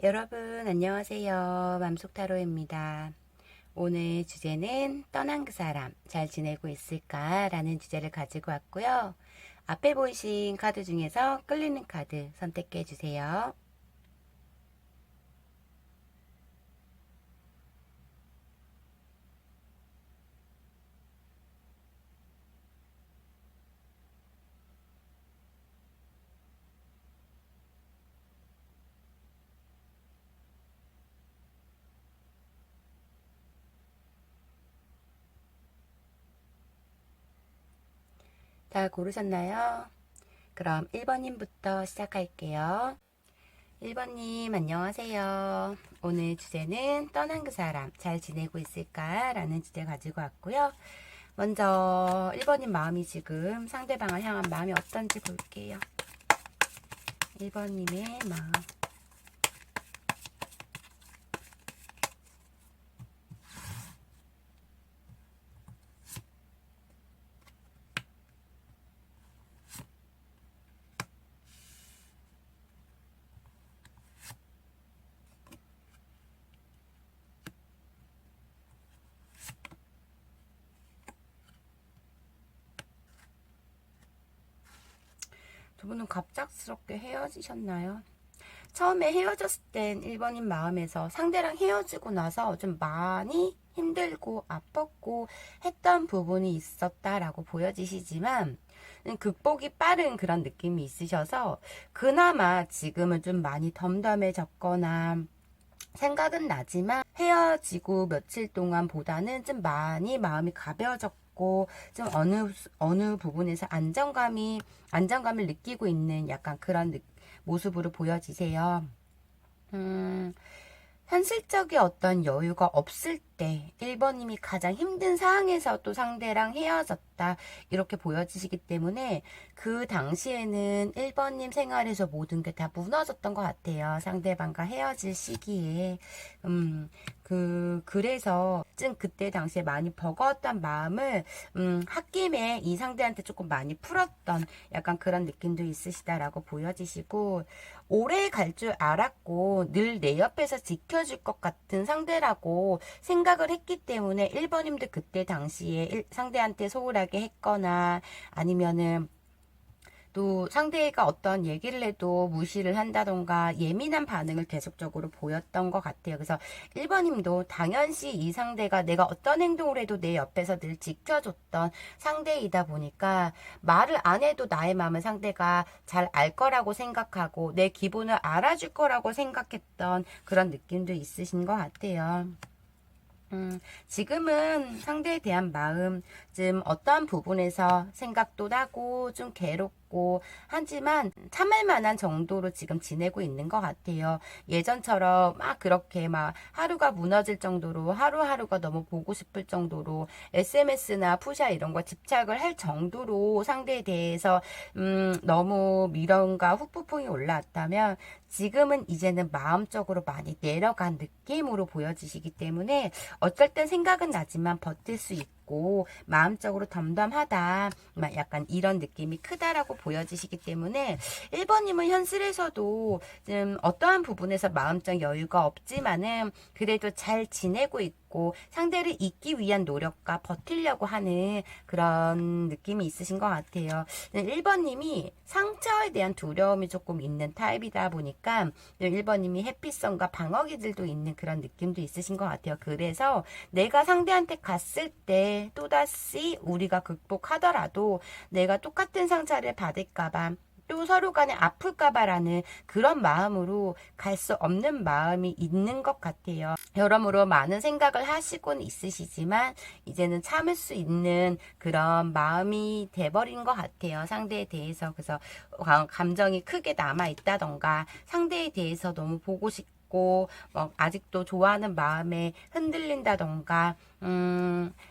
여러분 안녕하세요. 맘속타로입니다. 오늘 주제는 떠난 그 사람 잘 지내고 있을까? 라는 주제를 가지고 왔고요. 앞에 보이신 카드 중에서 끌리는 카드 선택해 주세요. 다 고르셨나요? 그럼 1번님부터 시작할게요. 1번님 안녕하세요. 오늘 주제는 떠난 그 사람 잘 지내고 있을까? 라는 주제 가지고 왔고요. 먼저 1번님 마음이 지금 상대방을 향한 마음이 어떤지 볼게요. 1번님의 마음. 두 분은 갑작스럽게 헤어지셨나요? 처음에 헤어졌을 땐 1번인 마음에서 상대랑 헤어지고 나서 좀 많이 힘들고 아팠고 했던 부분이 있었다라고 보여지시지만 극복이 빠른 그런 느낌이 있으셔서 그나마 지금은 좀 많이 덤덤해졌거나 생각은 나지만 헤어지고 며칠 동안보다는 좀 많이 마음이 가벼워졌고 좀 어느 부분에서 안정감을 느끼고 있는 약간 그런 모습으로 보여지세요. 음, 현실적인 어떤 여유가 없을 때 1번님이 가장 힘든 상황에서 또 상대랑 헤어졌다 이렇게 보여지시기 때문에 그 당시에는 1번님 생활에서 모든 게 다 무너졌던 것 같아요. 상대방과 헤어질 시기에 그래서 좀 그때 당시에 많이 버거웠던 마음을 홧김에 이 상대한테 조금 많이 풀었던 약간 그런 느낌도 있으시다라고 보여지시고 오래 갈 줄 알았고 늘 내 옆에서 지켜줄 것 같은 상대라고 생각을 했기 때문에 1번님도 그때 당시에 상대한테 소홀하게 했거나 아니면은 또 상대가 어떤 얘기를 해도 무시를 한다던가 예민한 반응을 계속적으로 보였던 것 같아요. 그래서 1번님도 당연시 이 상대가 내가 어떤 행동을 해도 내 옆에서 늘 지켜줬던 상대이다 보니까 말을 안 해도 나의 마음을 상대가 잘 알 거라고 생각하고 내 기분을 알아줄 거라고 생각했던 그런 느낌도 있으신 것 같아요. 지금은 상대에 대한 마음, 좀 어떠한 부분에서 생각도 나고 좀 괴롭고 하지만 참을 만한 정도로 지금 지내고 있는 것 같아요. 예전처럼 막 그렇게 막 하루가 무너질 정도로 하루하루가 너무 보고 싶을 정도로 SMS나 푸샤 이런 거 집착을 할 정도로 상대에 대해서 너무 미련과 후폭풍이 올라왔다면 지금은 이제는 마음적으로 많이 내려간 느낌으로 보여지시기 때문에 어쩔 땐 생각은 나지만 버틸 수 있고 마음적으로 덤덤하다 약간 이런 느낌이 크다라고 보여지시기 때문에 1번님은 현실에서도 좀 어떠한 부분에서 마음적 여유가 없지만은 그래도 잘 지내고 있고 상대를 잊기 위한 노력과 버티려고 하는 그런 느낌이 있으신 것 같아요. 1번님이 상처에 대한 두려움이 조금 있는 타입이다 보니까 1번님이 해피성과 방어기들도 있는 그런 느낌도 있으신 것 같아요. 그래서 내가 상대한테 갔을 때 또다시 우리가 극복하더라도 내가 똑같은 상처를 받을까봐 또 서로 간에 아플까봐라는 그런 마음으로 갈 수 없는 마음이 있는 것 같아요. 여러모로 많은 생각을 하시고는 있으시지만 이제는 참을 수 있는 그런 마음이 돼버린 것 같아요. 상대에 대해서. 그래서 감정이 크게 남아있다던가 상대에 대해서 너무 보고 싶고 아직도 좋아하는 마음에 흔들린다던가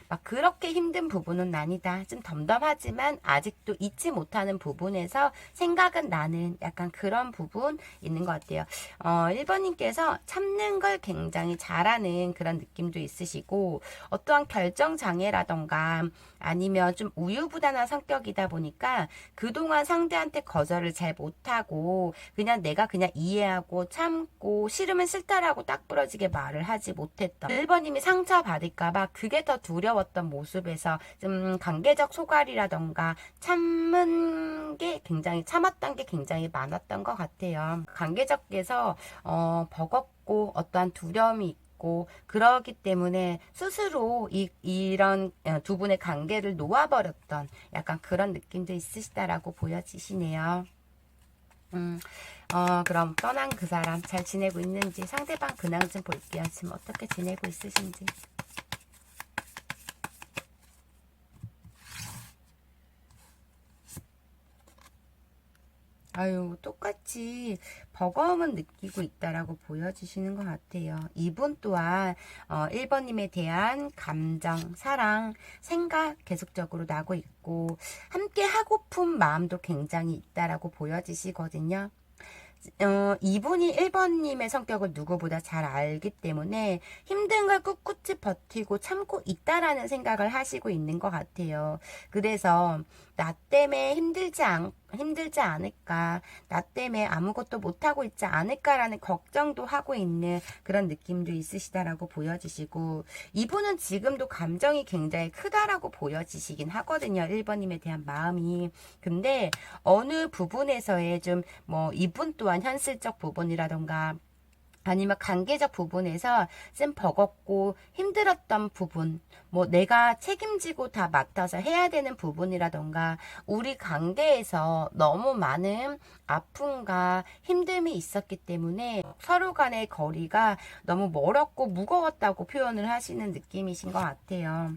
막 그렇게 힘든 부분은 아니다. 좀 덤덤하지만 아직도 잊지 못하는 부분에서 생각은 나는 약간 그런 부분 있는 것 같아요. 1번님께서 참는 걸 굉장히 잘하는 그런 느낌도 있으시고, 어떠한 결정장애라던가 아니면 좀 우유부단한 성격이다 보니까 그동안 상대한테 거절을 잘 못하고 그냥 내가 그냥 이해하고 참고 싫으면 싫다라고 딱 부러지게 말을 하지 못했던 1번님이 상처받을까봐 그게 더 두려웠던 모습에서 좀 관계적 소갈이라던가 참았던 게 굉장히 많았던 것 같아요. 관계적에서 버겁고 어떠한 두려움이 있고 그러기 때문에 스스로 이런 두 분의 관계를 놓아버렸던 약간 그런 느낌도 있으시다라고 보여지시네요. 그럼 떠난 그 사람 잘 지내고 있는지 상대방 근황 좀 볼게요. 지금 어떻게 지내고 있으신지. 아유, 똑같이 버거움은 느끼고 있다라고 보여지시는 것 같아요. 이분 또한 1번님에 대한 감정, 사랑, 생각 계속적으로 나고 있고 함께 하고픈 마음도 굉장히 있다라고 보여지시거든요. 이분이 1번님의 성격을 누구보다 잘 알기 때문에 힘든 걸 꿋꿋이 버티고 참고 있다라는 생각을 하시고 있는 것 같아요. 그래서 나 때문에 힘들지 않을까, 나 때문에 아무것도 못하고 있지 않을까라는 걱정도 하고 있는 그런 느낌도 있으시다라고 보여지시고, 이분은 지금도 감정이 굉장히 크다라고 보여지시긴 하거든요. 1번님에 대한 마음이. 근데 어느 부분에서의 좀 이분 또한 현실적 부분이라던가 아니면 관계적 부분에서 좀 버겁고 힘들었던 부분, 내가 책임지고 다 맡아서 해야 되는 부분이라던가, 우리 관계에서 너무 많은 아픔과 힘듦이 있었기 때문에 서로 간의 거리가 너무 멀었고 무거웠다고 표현을 하시는 느낌이신 것 같아요.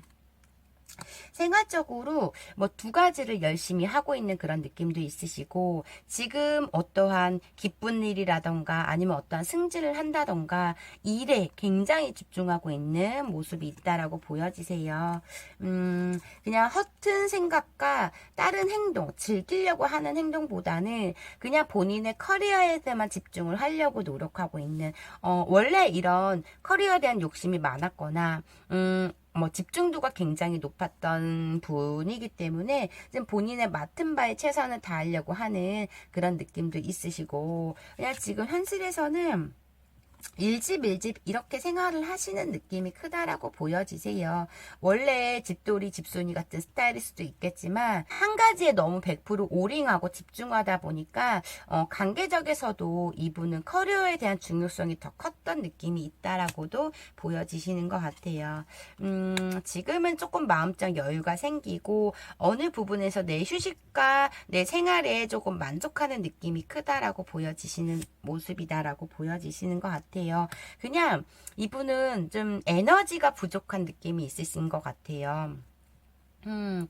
생활적으로 두 가지를 열심히 하고 있는 그런 느낌도 있으시고, 지금 어떠한 기쁜 일이라던가 아니면 어떠한 승진을 한다던가 일에 굉장히 집중하고 있는 모습이 있다라고 보여지세요. 그냥 허튼 생각과 다른 행동, 즐기려고 하는 행동보다는 그냥 본인의 커리어에만 집중을 하려고 노력하고 있는, 원래 이런 커리어에 대한 욕심이 많았거나 집중도가 굉장히 높았던 분이기 때문에 지금 본인의 맡은 바에 최선을 다하려고 하는 그런 느낌도 있으시고, 그냥 지금 현실에서는 일집 이렇게 생활을 하시는 느낌이 크다라고 보여지세요. 원래 집돌이 집순이 같은 스타일일 수도 있겠지만 한 가지에 너무 100% 오링하고 집중하다 보니까 관계적에서도 이분은 커리어에 대한 중요성이 더 컸던 느낌이 있다라고도 보여지시는 것 같아요. 지금은 조금 마음적 여유가 생기고 어느 부분에서 내 휴식과 내 생활에 조금 만족하는 느낌이 크다라고 보여지시는 모습이다라고 보여지시는 것 같아요. 그냥 이분은 좀 에너지가 부족한 느낌이 있으신 것 같아요.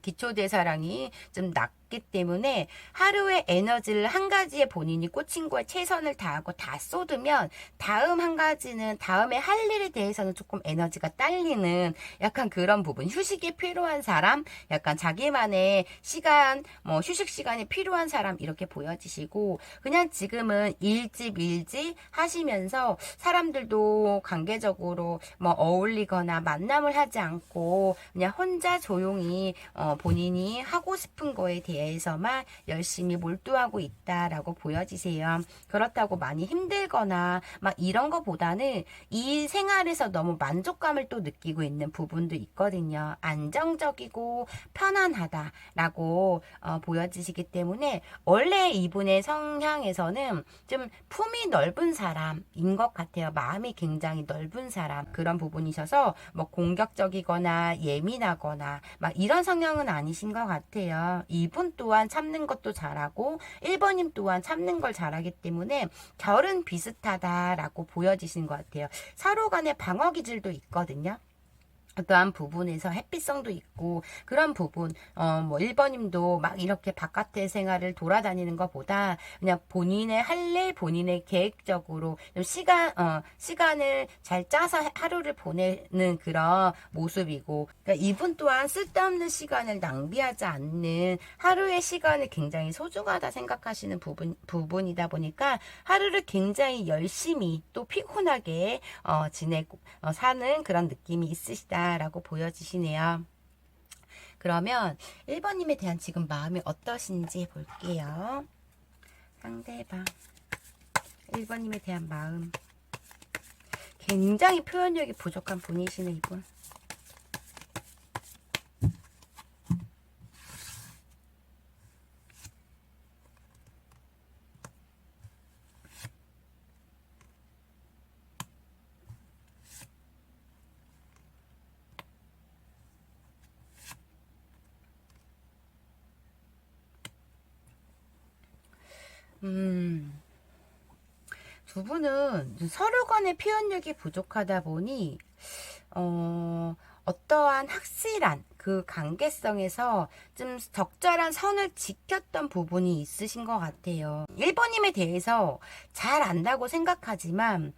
기초대사량이 좀 낮기 때문에 하루의 에너지를 한 가지에 본인이 꽂힌 거에 최선을 다하고 다 쏟으면 다음 한 가지는 다음에 할 일에 대해서는 조금 에너지가 딸리는 약간 그런 부분. 휴식이 필요한 사람, 약간 자기만의 시간, 휴식 시간이 필요한 사람 이렇게 보여지시고, 그냥 지금은 일집 하시면서 사람들도 관계적으로 어울리거나 만남을 하지 않고 그냥 혼자 조용히 본인이 하고 싶은 거에 대해서만 열심히 몰두하고 있다라고 보여지세요. 그렇다고 많이 힘들거나 막 이런 거보다는 이 생활에서 너무 만족감을 또 느끼고 있는 부분도 있거든요. 안정적이고 편안하다라고 보여지시기 때문에 원래 이분의 성향에서는 좀 품이 넓은 사람인 것 같아요. 마음이 굉장히 넓은 사람, 그런 부분이셔서 공격적이거나 예민하거나 막 이런 성향은 아니신 것 같아요. 이분 또한 참는 것도 잘하고 1번님 또한 참는 걸 잘하기 때문에 결은 비슷하다라고 보여지신 것 같아요. 서로 간의 방어 기질도 있거든요. 어떠한 부분에서 햇빛성도 있고 그런 부분 뭐 1번님도 막 이렇게 바깥의 생활을 돌아다니는 것보다 그냥 본인의 할 일 본인의 계획적으로 좀 시간을 잘 짜서 하루를 보내는 그런 모습이고 그러니까 이분 또한 쓸데없는 시간을 낭비하지 않는 하루의 시간을 굉장히 소중하다 생각하시는 부분이다 보니까 하루를 굉장히 열심히 또 피곤하게 지내고 사는 그런 느낌이 있으시다 라고 보여지시네요. 그러면 1번님에 대한 지금 마음이 어떠신지 볼게요. 상대방 1번님에 대한 마음 굉장히 표현력이 부족한 분이시네 이분. 두 분은 서로 간의 표현력이 부족하다 보니 어떠한 확실한 그 관계성에서 좀 적절한 선을 지켰던 부분이 있으신 것 같아요. 1번님에 대해서 잘 안다고 생각하지만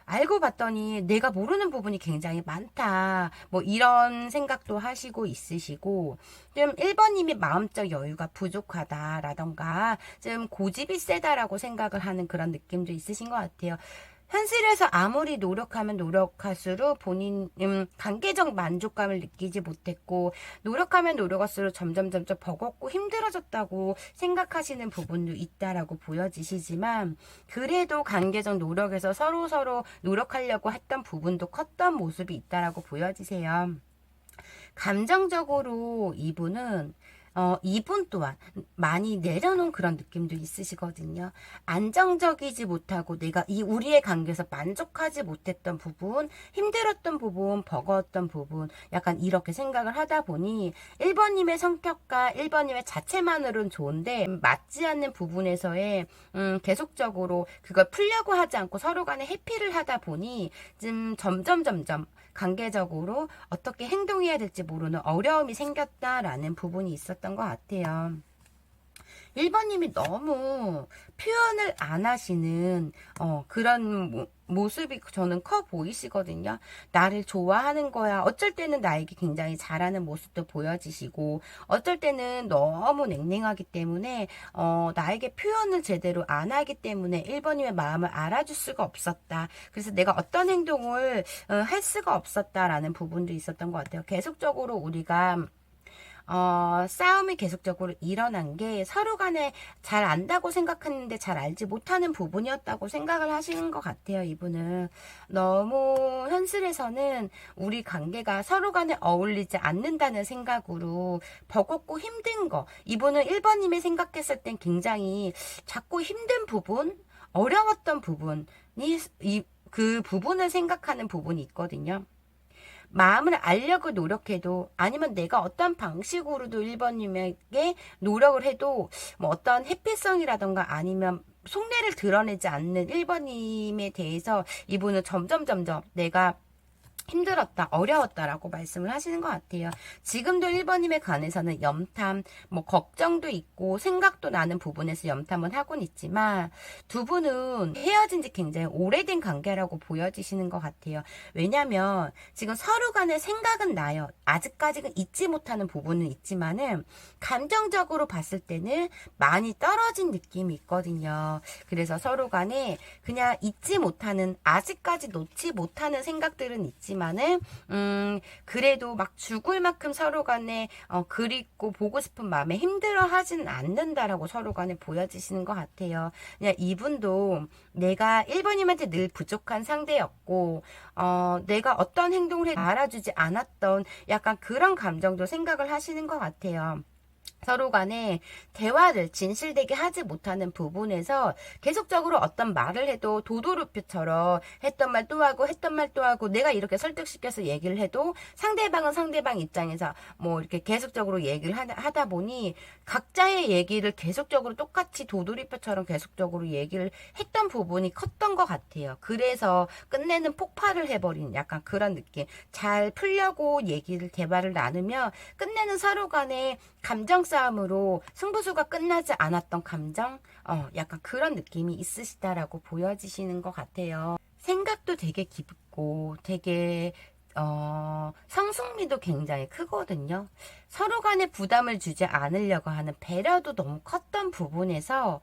알고 봤더니 내가 모르는 부분이 굉장히 많다. 뭐 이런 생각도 하시고 있으시고, 좀 1번님이 마음적 여유가 부족하다라던가, 좀 고집이 세다라고 생각을 하는 그런 느낌도 있으신 것 같아요. 현실에서 아무리 노력하면 노력할수록 본인 관계적 만족감을 느끼지 못했고 노력하면 노력할수록 점점 버겁고 힘들어졌다고 생각하시는 부분도 있다라고 보여지시지만 그래도 관계적 노력에서 서로 노력하려고 했던 부분도 컸던 모습이 있다라고 보여지세요. 감정적으로 이분 또한 많이 내려놓은 그런 느낌도 있으시거든요. 안정적이지 못하고 내가 우리의 관계에서 만족하지 못했던 부분, 힘들었던 부분, 버거웠던 부분, 약간 이렇게 생각을 하다 보니 1번님의 성격과 1번님의 자체만으로는 좋은데 맞지 않는 부분에서의 계속적으로 그걸 풀려고 하지 않고 서로 간에 회피를 하다 보니 좀 점점 관계적으로 어떻게 행동해야 될지 모르는 어려움이 생겼다라는 부분이 있었던 것 같아요. 1번님이 너무 표현을 안 하시는 그런 모습이 저는 커 보이시거든요. 나를 좋아하는 거야. 어쩔 때는 나에게 굉장히 잘하는 모습도 보여지시고 어쩔 때는 너무 냉랭하기 때문에 나에게 표현을 제대로 안 하기 때문에 1번님의 마음을 알아줄 수가 없었다. 그래서 내가 어떤 행동을 할 수가 없었다라는 부분도 있었던 것 같아요. 계속적으로 우리가 싸움이 계속적으로 일어난 게 서로 간에 잘 안다고 생각했는데 잘 알지 못하는 부분이었다고 생각을 하시는 것 같아요, 이분은. 너무 현실에서는 우리 관계가 서로 간에 어울리지 않는다는 생각으로 버겁고 힘든 거. 이분은 1번님이 생각했을 땐 굉장히 자꾸 힘든 부분, 어려웠던 부분이, 그 부분을 생각하는 부분이 있거든요. 마음을 알려고 노력해도 아니면 내가 어떤 방식으로도 1번님에게 노력을 해도 뭐 어떤 해피성이라던가 아니면 속내를 드러내지 않는 1번님에 대해서 이분은 점점 내가 힘들었다, 어려웠다라고 말씀을 하시는 것 같아요. 지금도 1번님에 관해서는 염탐, 뭐 걱정도 있고 생각도 나는 부분에서 염탐은 하고는 있지만 두 분은 헤어진 지 굉장히 오래된 관계라고 보여지시는 것 같아요. 왜냐면 지금 서로 간의 생각은 나요. 아직까지는 잊지 못하는 부분은 있지만은 감정적으로 봤을 때는 많이 떨어진 느낌이 있거든요. 그래서 서로 간에 그냥 잊지 못하는, 아직까지 놓지 못하는 생각들은 있지만 그래도 막 죽을 만큼 서로 간에 그립고 보고 싶은 마음에 힘들어 하진 않는다라고 서로 간에 보여지시는 것 같아요. 그냥 이분도 내가 1번님한테 늘 부족한 상대였고 내가 어떤 행동을 해도 알아주지 않았던 약간 그런 감정도 생각을 하시는 것 같아요. 서로 간에 대화를 진실되게 하지 못하는 부분에서 계속적으로 어떤 말을 해도 도도루표처럼 했던 말 또 하고 했던 말 또 하고 내가 이렇게 설득시켜서 얘기를 해도 상대방은 상대방 입장에서 뭐 이렇게 계속적으로 얘기를 하다 보니 각자의 얘기를 계속적으로 똑같이 도돌이표처럼 계속적으로 얘기를 했던 부분이 컸던 것 같아요. 그래서 끝내는 폭발을 해버린 약간 그런 느낌. 잘 풀려고 얘기를 대화를 나누며 끝내는 서로 간에 감정 싸움으로 승부수가 끝나지 않았던 감정? 약간 그런 느낌이 있으시다라고 보여지시는 것 같아요. 생각도 되게 깊고 되게 성숙미도 굉장히 크거든요. 서로 간에 부담을 주지 않으려고 하는 배려도 너무 컸던 부분에서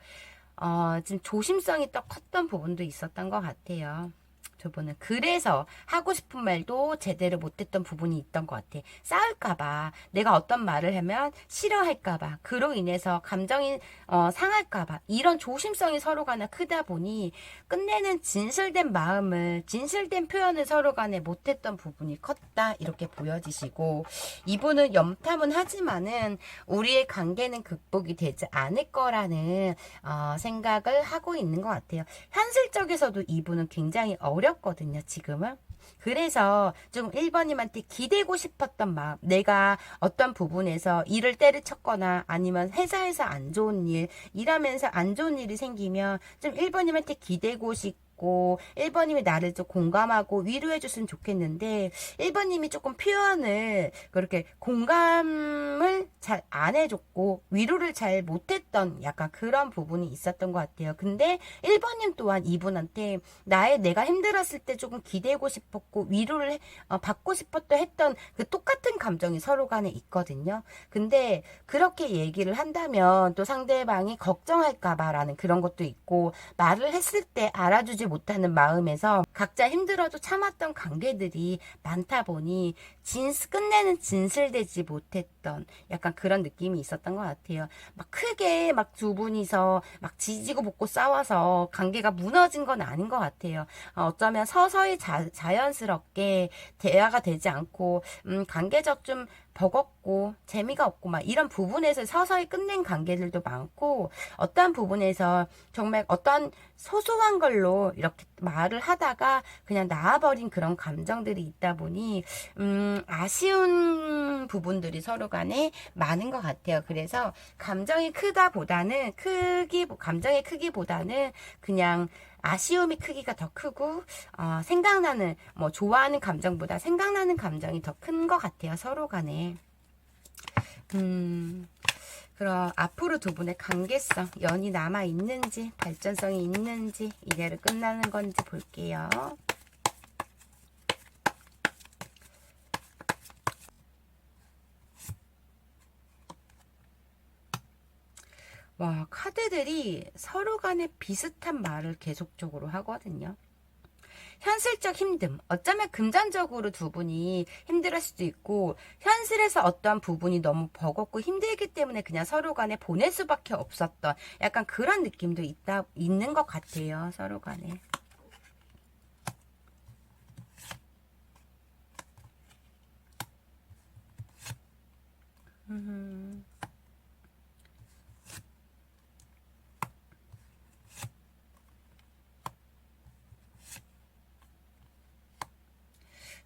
지금 조심성이 또 컸던 부분도 있었던 것 같아요. 두 분은 그래서 하고 싶은 말도 제대로 못했던 부분이 있던 것 같아. 싸울까봐 내가 어떤 말을 하면 싫어할까봐 그로 인해서 감정이 상할까봐 이런 조심성이 서로 간에 크다 보니 끝내는 진실된 마음을 진실된 표현을 서로 간에 못했던 부분이 컸다 이렇게 보여지시고 이분은 염탐은 하지만은 우리의 관계는 극복이 되지 않을 거라는 생각을 하고 있는 것 같아요. 현실적에서도 이분은 굉장히 어렵거든요, 지금은. 그래서 좀 1번님한테 기대고 싶었던 마음, 내가 어떤 부분에서 일을 때려쳤거나 아니면 회사에서 안 좋은 일, 일하면서 안 좋은 일이 생기면 좀 1번님한테 기대고 싶고 1번님이 나를 좀 공감하고 위로해 줬으면 좋겠는데 1번님이 조금 표현을 그렇게 공감을 잘 안 해줬고 위로를 잘 못했던 약간 그런 부분이 있었던 것 같아요. 근데 1번님 또한 이분한테 내가 힘들었을 때 조금 기대고 싶었고 위로를 받고 싶었다 했던 그 똑같은 감정이 서로 간에 있거든요. 근데 그렇게 얘기를 한다면 또 상대방이 걱정할까봐라는 그런 것도 있고 말을 했을 때 알아주지 못하는 마음에서 각자 힘들어도 참았던 관계들이 많다 보니 끝내는 진실되지 못했던 약간 그런 느낌이 있었던 것 같아요. 막 크게 막 두 분이서 막 지지고 볶고 싸워서 관계가 무너진 건 아닌 것 같아요. 어쩌면 서서히 자연스럽게 대화가 되지 않고 관계적 좀 버겁고 재미가 없고 막 이런 부분에서 서서히 끝낸 관계들도 많고 어떠한 부분에서 정말 어떤 소소한 걸로 이렇게 말을 하다가 그냥 나와버린 그런 감정들이 있다 보니 아쉬운 부분들이 서로 간에 많은 것 같아요. 그래서 감정이 감정의 크기보다는 그냥 아쉬움이 크기가 더 크고 생각나는 뭐 좋아하는 감정보다 생각나는 감정이 더 큰 것 같아요. 서로 간에. 그럼 앞으로 두 분의 관계성, 연이 남아 있는지 발전성이 있는지 이대로 끝나는 건지 볼게요. 와, 카드들이 서로 간에 비슷한 말을 계속적으로 하거든요. 현실적 힘듦, 어쩌면 금전적으로 두 분이 힘들을 수도 있고 현실에서 어떠한 부분이 너무 버겁고 힘들기 때문에 그냥 서로 간에 보낼 수밖에 없었던 약간 그런 느낌도 있는 것 같아요. 서로 간에.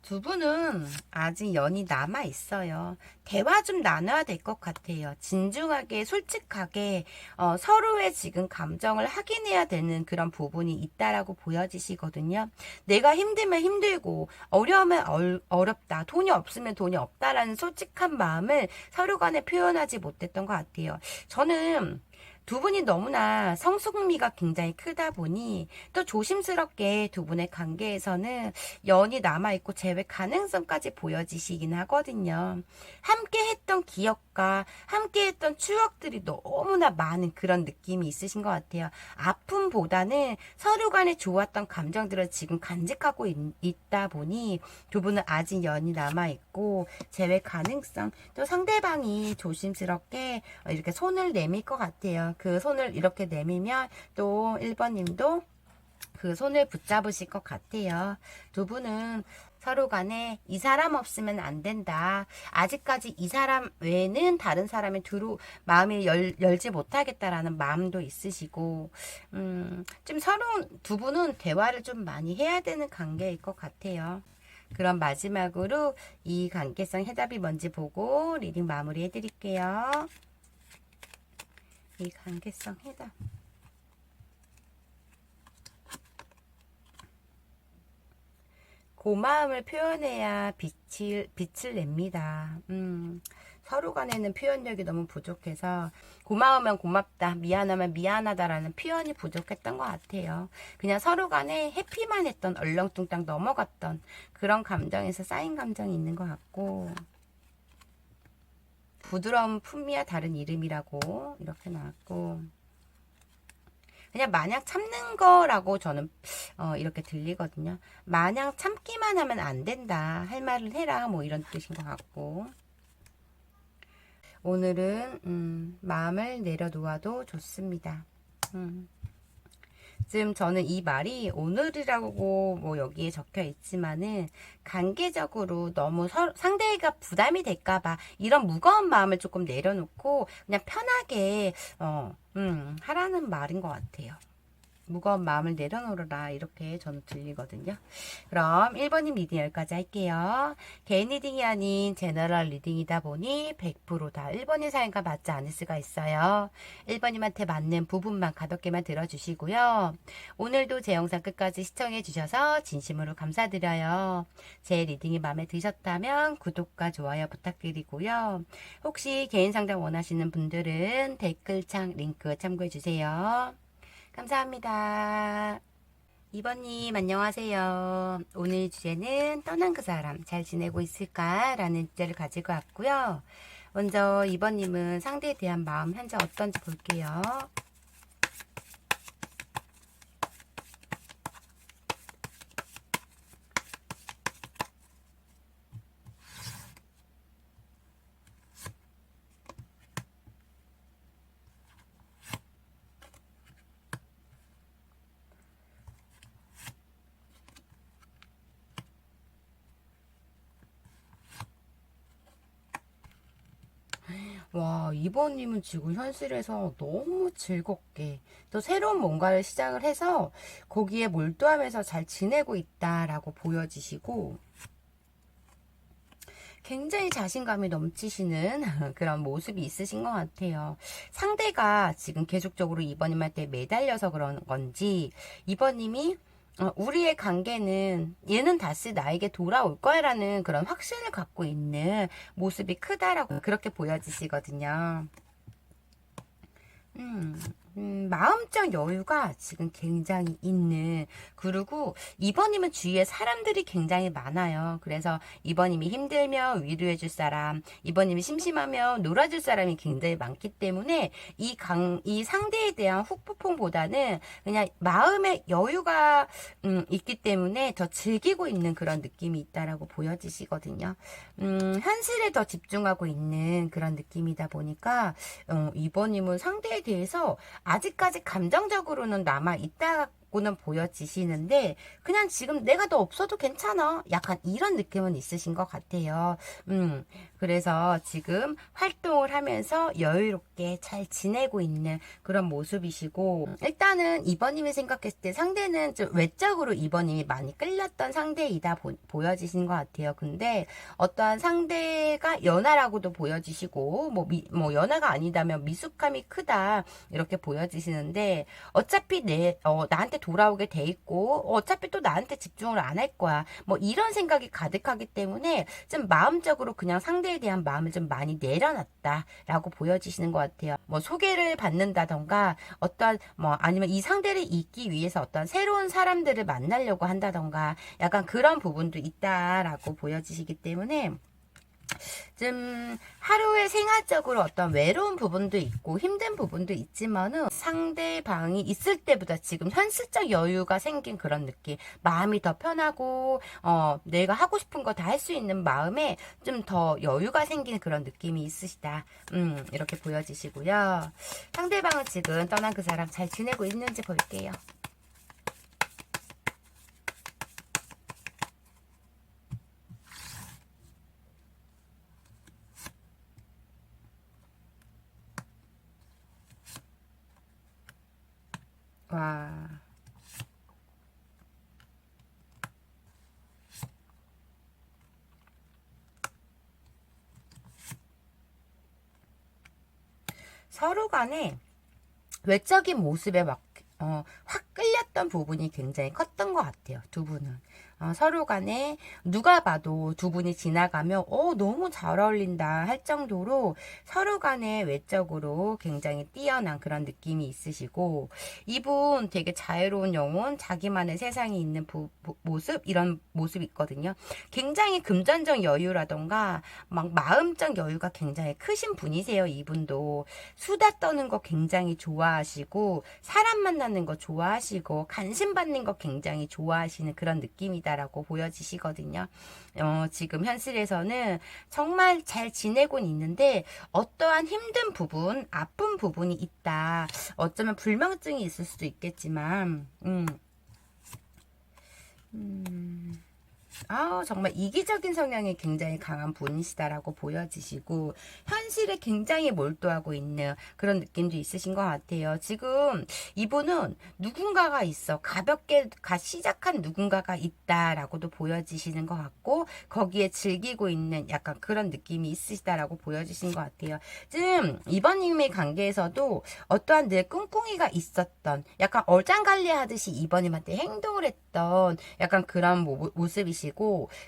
두 분은 아직 연이 남아 있어요. 대화 좀 나눠야 될 것 같아요. 진중하게, 솔직하게 서로의 지금 감정을 확인해야 되는 그런 부분이 있다라고 보여지시거든요. 내가 힘들면 힘들고 어려우면 어렵다. 돈이 없으면 돈이 없다라는 솔직한 마음을 서로 간에 표현하지 못했던 것 같아요. 저는 두 분이 너무나 성숙미가 굉장히 크다 보니 또 조심스럽게 두 분의 관계에서는 연이 남아있고 재회 가능성까지 보여지시긴 하거든요. 함께 했던 기억과 함께 했던 추억들이 너무나 많은 그런 느낌이 있으신 것 같아요. 아픔보다는 서로 간에 좋았던 감정들을 지금 간직하고 있다 보니 두 분은 아직 연이 남아있고 재회 가능성 또 상대방이 조심스럽게 이렇게 손을 내밀 것 같아요. 그 손을 이렇게 내밀면 또 1번님도 그 손을 붙잡으실 것 같아요. 두 분은 서로 간에 이 사람 없으면 안 된다. 아직까지 이 사람 외에는 다른 사람이 마음이 열지 못하겠다라는 마음도 있으시고, 좀 서로 두 분은 대화를 좀 많이 해야 되는 관계일 것 같아요. 그럼 마지막으로 이 관계성 해답이 뭔지 보고 리딩 마무리 해드릴게요. 이 관계성 해답. 고마움을 표현해야 빛을 냅니다. 서로 간에는 표현력이 너무 부족해서 고마우면 고맙다, 미안하면 미안하다라는 표현이 부족했던 것 같아요. 그냥 서로 간에 해피만 했던 얼렁뚱땅 넘어갔던 그런 감정에서 쌓인 감정이 있는 것 같고 부드러운 품위와 다른 이름이라고 이렇게 나왔고 그냥 마냥 참는 거라고 저는 이렇게 들리거든요. 마냥 참기만 하면 안 된다. 할 말을 해라. 뭐 이런 뜻인 것 같고 오늘은 마음을 내려놓아도 좋습니다. 지금 저는 이 말이 오늘이라고 뭐 여기에 적혀 있지만은 관계적으로 너무 상대가 부담이 될까봐 이런 무거운 마음을 조금 내려놓고 그냥 편하게 하라는 말인 것 같아요. 무거운 마음을 내려놓으라 이렇게 저는 들리거든요. 그럼 1번님 리딩 여기까지 할게요. 개인 리딩이 아닌 제너럴 리딩이다 보니 100%다 1번님 사연과 맞지 않을 수가 있어요. 1번님한테 맞는 부분만 가볍게만 들어주시고요. 오늘도 제 영상 끝까지 시청해 주셔서 진심으로 감사드려요. 제 리딩이 마음에 드셨다면 구독과 좋아요 부탁드리고요. 혹시 개인 상담 원하시는 분들은 댓글창 링크 참고해 주세요. 감사합니다. 2번님 안녕하세요. 오늘 주제는 떠난 그 사람 잘 지내고 있을까? 라는 주제를 가지고 왔고요. 먼저 2번님은 상대에 대한 마음 현재 어떤지 볼게요. 와, 2번님은 지금 현실에서 너무 즐겁게 또 새로운 뭔가를 시작을 해서 거기에 몰두하면서 잘 지내고 있다라고 보여지시고 굉장히 자신감이 넘치시는 그런 모습이 있으신 것 같아요. 상대가 지금 계속적으로 2번님한테 매달려서 그런 건지 2번님이 우리의 관계는 얘는 다시 나에게 돌아올 거야 라는 그런 확신을 갖고 있는 모습이 크다라고 그렇게 보여지시거든요. 마음적 여유가 지금 굉장히 있는 그리고 2번님은 주위에 사람들이 굉장히 많아요. 그래서 2번님이 힘들면 위로해줄 사람 2번님이 심심하면 놀아줄 사람이 굉장히 많기 때문에 이 상대에 대한 후폭풍보다는 그냥 마음의 여유가 있기 때문에 더 즐기고 있는 그런 느낌이 있다라고 보여지시거든요. 현실에 더 집중하고 있는 그런 느낌이다 보니까 2번님은 상대에 대해서 아직까지 감정적으로는 남아 있다고는 보여지시는데 그냥 지금 내가 너 없어도 괜찮아. 약간 이런 느낌은 있으신 것 같아요. 그래서 지금 활동을 하면서 여유롭게 잘 지내고 있는 그런 모습이시고 일단은 2번님이 생각했을 때 상대는 좀 외적으로 2번님이 많이 끌렸던 상대이다 보여지신 것 같아요. 근데 어떠한 상대가 연하라고도 보여지시고 뭐 연하가 아니다면 미숙함이 크다 이렇게 보여지시는데 어차피 나한테 돌아오게 돼 있고 어차피 또 나한테 집중을 안 할 거야. 뭐 이런 생각이 가득하기 때문에 좀 마음적으로 그냥 상대에 대한 마음을 좀 많이 내려놨다라고 보여지시는 것 같아요. 뭐 소개를 받는다던가 어떤 아니면 이 상대를 잇기 위해서 어떤 새로운 사람들을 만나려고 한다던가 약간 그런 부분도 있다라고 보여지시기 때문에 좀 하루의 생활적으로 어떤 외로운 부분도 있고 힘든 부분도 있지만은 상대방이 있을 때보다 지금 현실적 여유가 생긴 그런 느낌 마음이 더 편하고 내가 하고 싶은 거 다 할 수 있는 마음에 좀 더 여유가 생긴 그런 느낌이 있으시다 이렇게 보여지시고요. 상대방은 지금 떠난 그 사람 잘 지내고 있는지 볼게요. 와. 서로 간에 외적인 모습에 막, 확 끌렸던 부분이 굉장히 컸던 것 같아요. 두 분은. 서로 간에 누가 봐도 두 분이 지나가면, 너무 잘 어울린다 할 정도로 서로 간에 외적으로 굉장히 뛰어난 그런 느낌이 있으시고, 이분 되게 자유로운 영혼, 자기만의 세상이 있는 모습, 이런 모습이 있거든요. 굉장히 금전적 여유라던가, 막 마음적 여유가 굉장히 크신 분이세요, 이분도. 수다 떠는 거 굉장히 좋아하시고 사람 만나는 거 좋아하시고 관심 받는 거 굉장히 좋아하시는 그런 느낌이다라고 보여지시거든요. 지금 현실에서는 정말 잘 지내곤 있는데 어떠한 힘든 부분, 아픈 부분이 있다. 어쩌면 불면증이 있을 수도 있겠지만, 정말 이기적인 성향이 굉장히 강한 분이시다라고 보여지시고, 현실에 굉장히 몰두하고 있는 그런 느낌도 있으신 것 같아요. 지금 이분은 누군가가 있어. 가볍게 시작한 누군가가 있다라고도 보여지시는 것 같고, 거기에 즐기고 있는 약간 그런 느낌이 있으시다라고 보여지신 것 같아요. 지금 이번님의 관계에서도 어떠한 늘 꿍꿍이가 있었던, 약간 얼짱관리 하듯이 이번님한테 행동을 했던 약간 그런 모습이시고,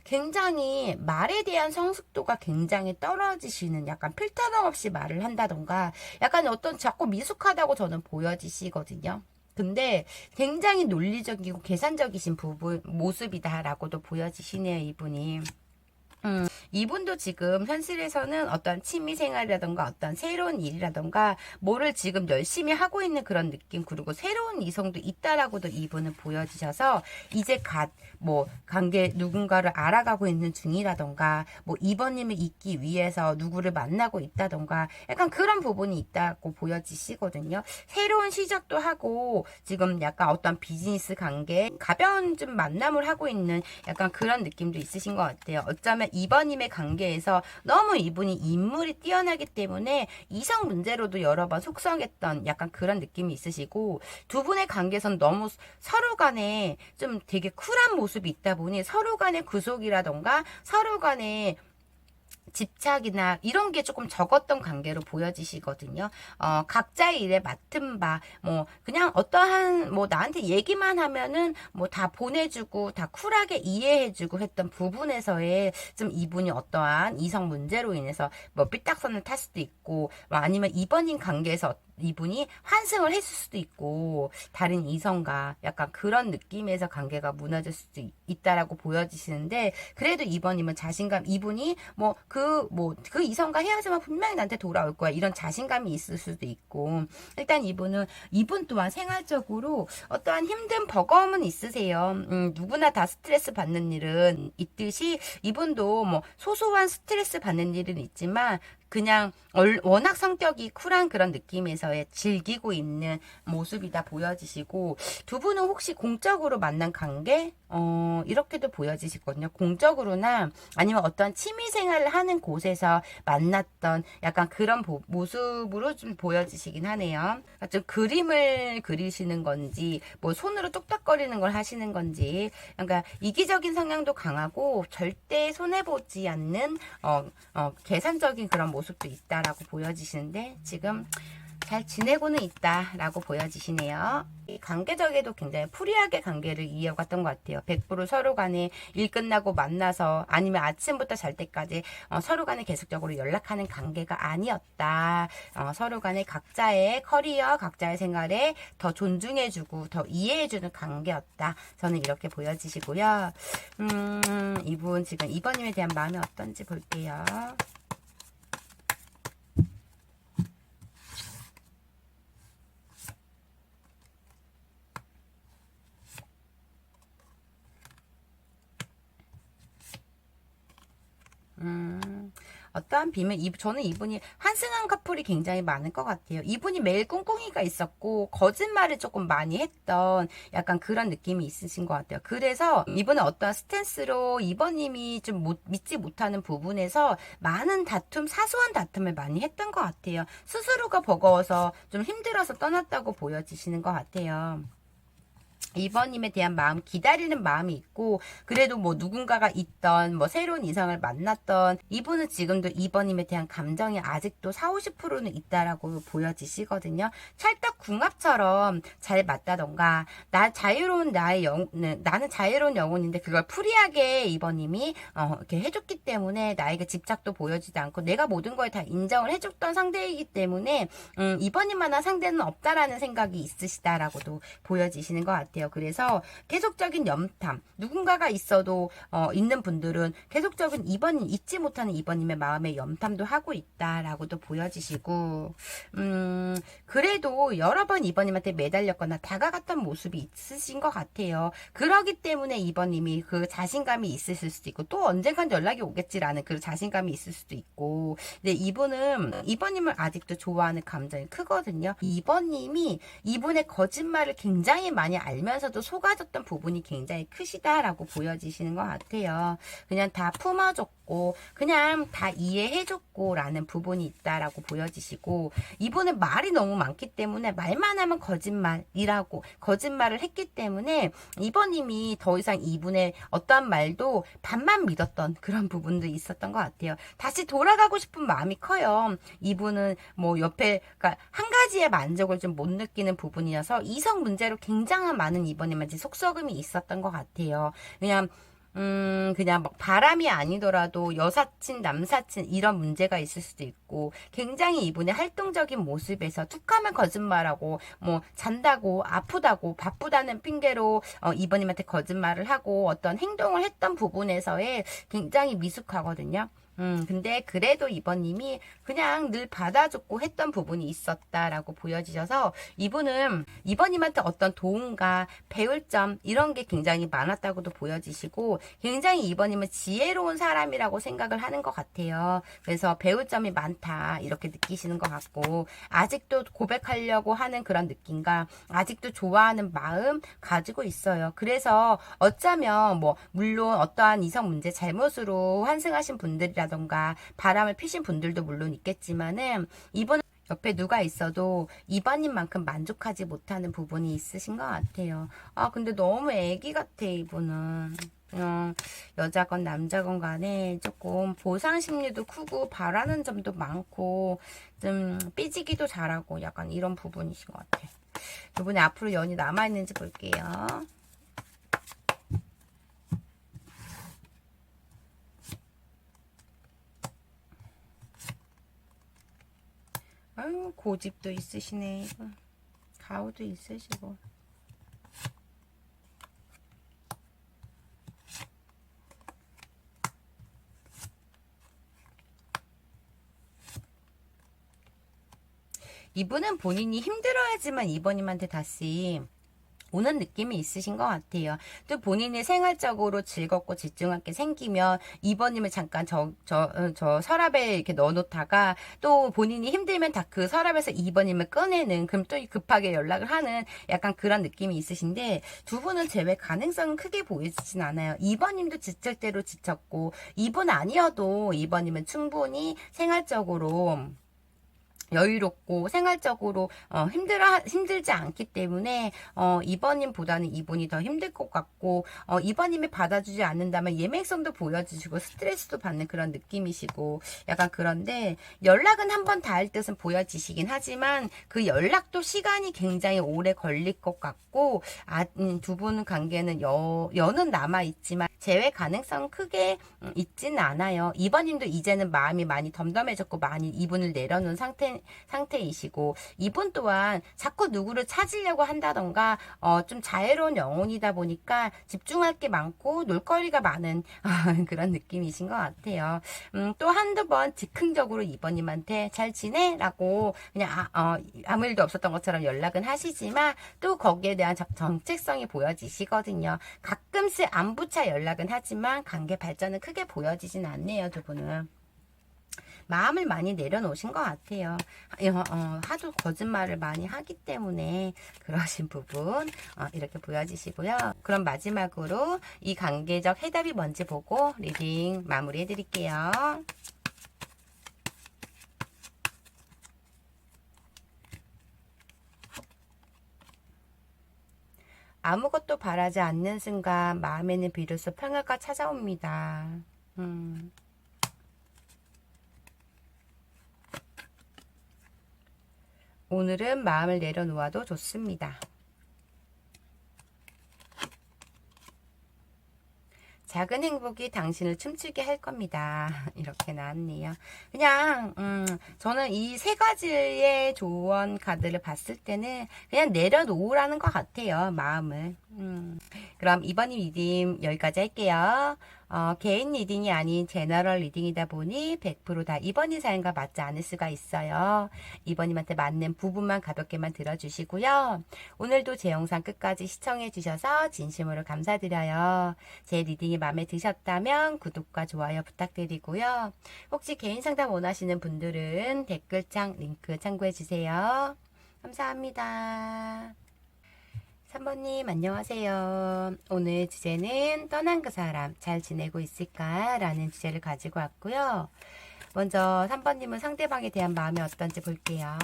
굉장히 말에 대한 성숙도가 굉장히 떨어지시는, 약간 필터링 없이 말을 한다던가 약간 어떤 자꾸 미숙하다고 저는 보여지시거든요. 근데 굉장히 논리적이고 계산적이신 모습이다라고도 보여지시네요, 이분이. 이분도 지금 현실에서는 어떤 취미 생활이라던가 어떤 새로운 일이라던가 뭐를 지금 열심히 하고 있는 그런 느낌, 그리고 새로운 이성도 있다라고도 이분은 보여지셔서 이제 뭐 관계 누군가를 알아가고 있는 중이라던가 뭐 이번님을 잊기 위해서 누구를 만나고 있다던가 약간 그런 부분이 있다고 보여지시거든요. 새로운 시작도 하고 지금 약간 어떤 비즈니스 관계 가벼운 좀 만남을 하고 있는 약간 그런 느낌도 있으신 것 같아요. 어쩌면 이번님의 관계에서 너무 이분이 인물이 뛰어나기 때문에 이성 문제로도 여러 번 속상했던 약간 그런 느낌이 있으시고, 두 분의 관계에선 너무 서로 간에 좀 되게 쿨한 모습이 있다 보니 서로 간의 구속이라던가 서로 간에 집착이나 이런 게 조금 적었던 관계로 보여지시거든요. 각자의 일에 맡은 바, 뭐, 그냥 어떠한, 뭐, 나한테 얘기만 하면은, 뭐, 다 보내주고, 다 쿨하게 이해해주고 했던 부분에서의 좀 이분이 어떠한 이성 문제로 인해서 뭐, 삐딱선을 탈 수도 있고, 뭐 아니면 이번인 관계에서 이분이 환승을 했을 수도 있고, 다른 이성과 약간 그런 느낌에서 관계가 무너질 수도 있다라고 보여지시는데, 그래도 이번이면 자신감, 이분이 그 이성과 헤어지면 분명히 나한테 돌아올 거야, 이런 자신감이 있을 수도 있고, 일단 이분 또한 생활적으로 어떠한 힘든 버거움은 있으세요. 누구나 다 스트레스 받는 일은 있듯이 이분도 뭐 소소한 스트레스 받는 일은 있지만 그냥 워낙 성격이 쿨한 그런 느낌에서의 즐기고 있는 모습이다 보여지시고, 두 분은 혹시 공적으로 만난 관계? 이렇게도 보여지시거든요. 공적으로나 아니면 어떤 취미 생활을 하는 곳에서 만났던 약간 그런 모습으로 좀 보여지시긴 하네요. 그러니까 좀 그림을 그리시는 건지, 뭐 손으로 뚝딱거리는 걸 하시는 건지, 그러니까 이기적인 성향도 강하고 절대 손해보지 않는 계산적인 그런 모습도 있다라고 보여지시는데, 지금 잘 지내고는 있다라고 보여지시네요. 관계적에도 굉장히 프리하게 관계를 이어갔던 것 같아요. 100% 서로 간에 일 끝나고 만나서 아니면 아침부터 잘 때까지 서로 간에 계속적으로 연락하는 관계가 아니었다. 서로 간에 각자의 커리어, 각자의 생활에 더 존중해주고 더 이해해주는 관계였다. 저는 이렇게 보여지시고요. 이분 지금 이번님에 대한 마음이 어떤지 볼게요. 어떠한 비밀, 저는 이분이 환승한 커플이 굉장히 많을 것 같아요. 이분이 매일 꿍꿍이가 있었고 거짓말을 조금 많이 했던 약간 그런 느낌이 있으신 것 같아요. 그래서 이분은 어떠한 스탠스로 이번님이 좀 믿지 못하는 부분에서 많은 다툼, 사소한 다툼을 많이 했던 것 같아요. 스스로가 버거워서 좀 힘들어서 떠났다고 보여지시는 것 같아요. 2번님에 대한 마음, 기다리는 마음이 있고, 그래도 뭐 누군가가 있던, 뭐 새로운 이성을 만났던, 이분은 지금도 2번님에 대한 감정이 아직도 40, 50%는 있다라고 보여지시거든요. 찰떡궁합처럼 잘 맞다던가, 나는 자유로운 영혼인데 그걸 프리하게 2번님이, 이렇게 해줬기 때문에 나에게 집착도 보여지지 않고, 내가 모든 걸 다 인정을 해줬던 상대이기 때문에, 2번님만한 상대는 없다라는 생각이 있으시다라고도 보여지시는 것 같아요. 그래서 계속적인 염탐, 누군가가 있어도 있는 분들은 계속적인 2번님, 잊지 못하는 2번님의 마음에 염탐도 하고 있다라고도 보여지시고, 그래도 여러 번 2번님한테 매달렸거나 다가갔던 모습이 있으신 것 같아요. 그러기 때문에 2번님이 그 자신감이 있으실 수도 있고, 또 언젠간 연락이 오겠지라는 그 자신감이 있을 수도 있고, 근데 이분은 2번님을 아직도 좋아하는 감정이 크거든요. 2번님이 이분의 거짓말을 굉장히 많이 알면서도 속아줬던 부분이 굉장히 크시다라고 보여지시는 것 같아요. 그냥 다 품어줬고 그냥 다 이해해줬고 라는 부분이 있다라고 보여지시고, 이분은 말이 너무 많기 때문에 말만 하면 거짓말이라고 거짓말을 했기 때문에 이번님이 더 이상 이분의 어떠한 말도 반만 믿었던 그런 부분도 있었던 것 같아요. 다시 돌아가고 싶은 마음이 커요. 이분은 뭐 옆에, 그러니까 한 가지의 만족을 좀 못 느끼는 부분이어서 이성 문제로 굉장한 많은 이번님한테 속썩음이 있었던 것 같아요. 그냥 막 바람이 아니더라도 여사친, 남사친 이런 문제가 있을 수도 있고, 굉장히 이분의 활동적인 모습에서 툭하면 거짓말하고, 뭐 잔다고, 아프다고, 바쁘다는 핑계로 이번님한테 거짓말을 하고 어떤 행동을 했던 부분에서의 굉장히 미숙하거든요. 근데 그래도 이번님이 그냥 늘 받아줬고 했던 부분이 있었다라고 보여지셔서, 이분은 이번님한테 어떤 도움과 배울 점 이런 게 굉장히 많았다고도 보여지시고, 굉장히 이번님은 지혜로운 사람이라고 생각을 하는 것 같아요. 그래서 배울 점이 많다 이렇게 느끼시는 것 같고, 아직도 고백하려고 하는 그런 느낌과 아직도 좋아하는 마음 가지고 있어요. 그래서 어쩌면 뭐 물론 어떠한 이성 문제 잘못으로 환승하신 분들이라 던가 바람을 피신 분들도 물론 있겠지만은, 이번 옆에 누가 있어도 이번님만큼 만족하지 못하는 부분이 있으신 것 같아요. 근데 너무 애기 같아 이분은. 여자건 남자건 간에 조금 보상 심리도 크고 바라는 점도 많고 좀 삐지기도 잘하고 약간 이런 부분이신 것 같아. 이분이 앞으로 연이 남아있는지 볼게요. 아유, 고집도 있으시네. 가오도 있으시고. 이분은 본인이 힘들어야지만 이번님한테 다시 오는 느낌이 있으신 것 같아요. 또 본인이 생활적으로 즐겁고 집중하게 생기면 이번님을 잠깐 저 서랍에 이렇게 넣어놓다가 또 본인이 힘들면 다 그 서랍에서 이번님을 꺼내는, 그럼 또 급하게 연락을 하는 약간 그런 느낌이 있으신데, 두 분은 재회 가능성은 크게 보이진 않아요. 이번님도 지칠 대로 지쳤고, 이번 아니어도 이번님은 충분히 생활적으로 여유롭고 생활적으로 힘들지 않기 때문에 이번님보다는 이분이 더 힘들 것 같고, 이번님이 받아주지 않는다면 예맹성도 보여주시고 스트레스도 받는 그런 느낌이시고 약간, 그런데 연락은 한 번 닿을 듯은 보여지시긴 하지만 그 연락도 시간이 굉장히 오래 걸릴 것 같고, 두 분 관계는 여는 남아있지만 재회 가능성 크게 있지는 않아요. 이번님도 이제는 마음이 많이 덤덤해졌고 많이 이분을 내려놓은 상태이시고, 이분 또한 자꾸 누구를 찾으려고 한다던가 좀 자애로운 영혼이다 보니까 집중할 게 많고 놀거리가 많은 그런 느낌이신 것 같아요. 또 한두 번 즉흥적으로 이번님한테 잘 지내? 라고 그냥 아무 일도 없었던 것처럼 연락은 하시지만 또 거기에 대한 정체성이 보여지시거든요. 가끔씩 안부차 연락은 하지만 관계 발전은 크게 보여지진 않네요, 두 분은. 마음을 많이 내려놓으신 것 같아요. 하도 거짓말을 많이 하기 때문에 그러신 부분 이렇게 보여지시고요. 그럼 마지막으로 이 관계적 해답이 뭔지 보고 리딩 마무리해 드릴게요. 아무것도 바라지 않는 순간 마음에는 비로소 평화가 찾아옵니다. 오늘은 마음을 내려놓아도 좋습니다. 작은 행복이 당신을 춤추게 할 겁니다. 이렇게 나왔네요. 그냥 저는 이 세 가지의 조언 카드를 봤을 때는 그냥 내려놓으라는 것 같아요. 마음을. 그럼 이번 리딩 여기까지 할게요. 개인 리딩이 아닌 제너럴 리딩이다 보니 100% 다 이번님 사연과 맞지 않을 수가 있어요. 이번님한테 맞는 부분만 가볍게만 들어주시고요. 오늘도 제 영상 끝까지 시청해 주셔서 진심으로 감사드려요. 제 리딩이 마음에 드셨다면 구독과 좋아요 부탁드리고요. 혹시 개인 상담 원하시는 분들은 댓글창 링크 참고해 주세요. 감사합니다. 3번님 안녕하세요. 오늘 주제는 떠난 그 사람 잘 지내고 있을까? 라는 주제를 가지고 왔고요. 먼저 3번님은 상대방에 대한 마음이 어떤지 볼게요.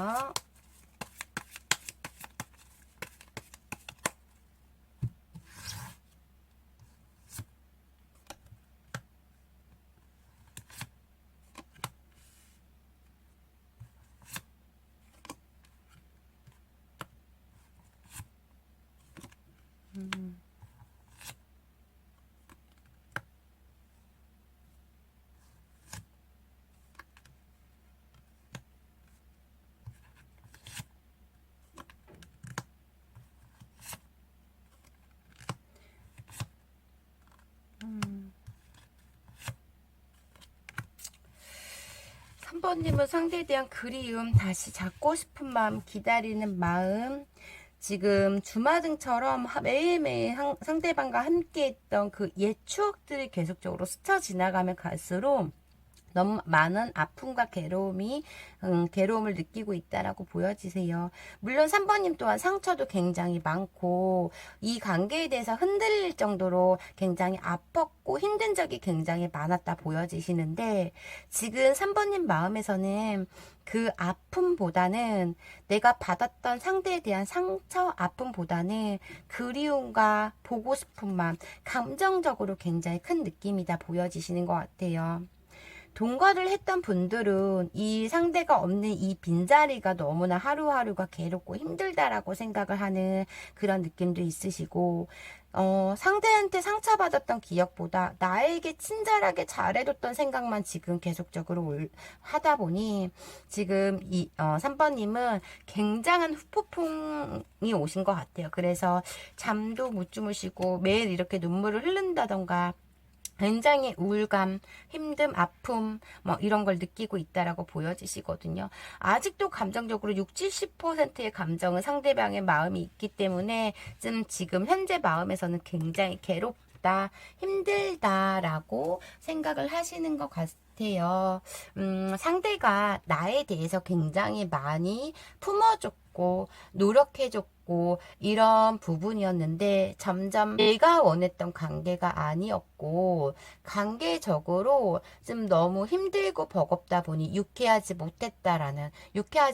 음. 3번님은 상대에 대한 그리움, 다시 잡고 싶은 마음, 기다리는 마음, 지금 주마등처럼 매일매일 상대방과 함께 했던 그 옛 추억들이 계속적으로 스쳐 지나가면 갈수록 너무 많은 아픔과 괴로움을 느끼고 있다라고 보여지세요. 물론 3번님 또한 상처도 굉장히 많고 이 관계에 대해서 흔들릴 정도로 굉장히 아팠고 힘든 적이 굉장히 많았다 보여지시는데 지금 3번님 마음에서는 그 아픔보다는 내가 받았던 상대에 대한 상처 아픔보다는 그리움과 보고 싶은 마음, 감정적으로 굉장히 큰 느낌이다 보여지시는 것 같아요. 동거를 했던 분들은 이 상대가 없는 이 빈자리가 너무나 하루하루가 괴롭고 힘들다라고 생각을 하는 그런 느낌도 있으시고, 상대한테 상처받았던 기억보다 나에게 친절하게 잘해줬던 생각만 지금 계속적으로 하다 보니 지금 3번님은 굉장한 후폭풍이 오신 것 같아요. 그래서 잠도 못 주무시고 매일 이렇게 눈물을 흐른다던가 굉장히 우울감, 힘듦, 아픔 이런 걸 느끼고 있다라고 보여지시거든요. 아직도 감정적으로 60, 70%의 감정은 상대방의 마음이 있기 때문에 지금 현재 마음에서는 굉장히 괴롭다, 힘들다라고 생각을 하시는 것 같아요. 상대가 나에 대해서 굉장히 많이 품어줬고 노력해줬고 이런 부분이었는데 점점 내가 원했던 관계가 아니었고 관계적으로 좀 너무 힘들고 버겁다 보니 유쾌하지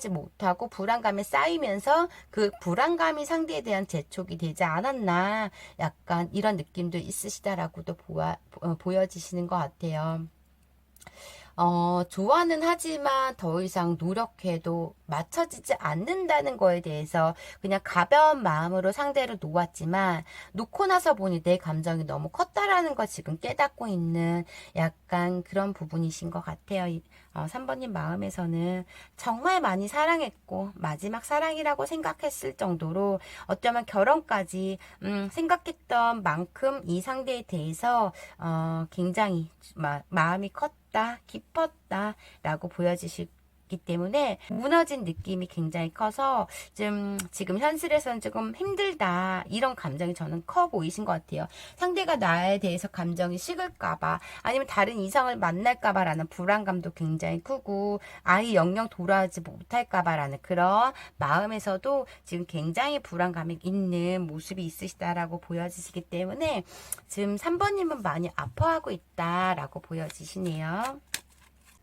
못하고 불안감에 쌓이면서 그 불안감이 상대에 대한 재촉이 되지 않았나 약간 이런 느낌도 있으시다라고도 보여지시는 것 같아요. 좋아는 하지만 더 이상 노력해도 맞춰지지 않는다는 거에 대해서 그냥 가벼운 마음으로 상대를 놓았지만 놓고 나서 보니 내 감정이 너무 컸다라는 걸 지금 깨닫고 있는 약간 그런 부분이신 것 같아요. 3번님 마음에서는 정말 많이 사랑했고 마지막 사랑이라고 생각했을 정도로 어쩌면 결혼까지 생각했던 만큼 이 상대에 대해서 굉장히 마음이 컸다 깊었다 라고 보여지실 있기 때문에 무너진 느낌이 굉장히 커서 좀 지금 현실에서는 조금 힘들다, 이런 감정이 저는 커 보이신 것 같아요. 상대가 나에 대해서 감정이 식을까봐, 아니면 다른 이성을 만날까봐라는 불안감도 굉장히 크고, 아예 영영 돌아오지 못할까봐라는 그런 마음에서도 지금 굉장히 불안감이 있는 모습이 있으시다라고 보여지시기 때문에 지금 3번님은 많이 아파하고 있다라고 보여지시네요.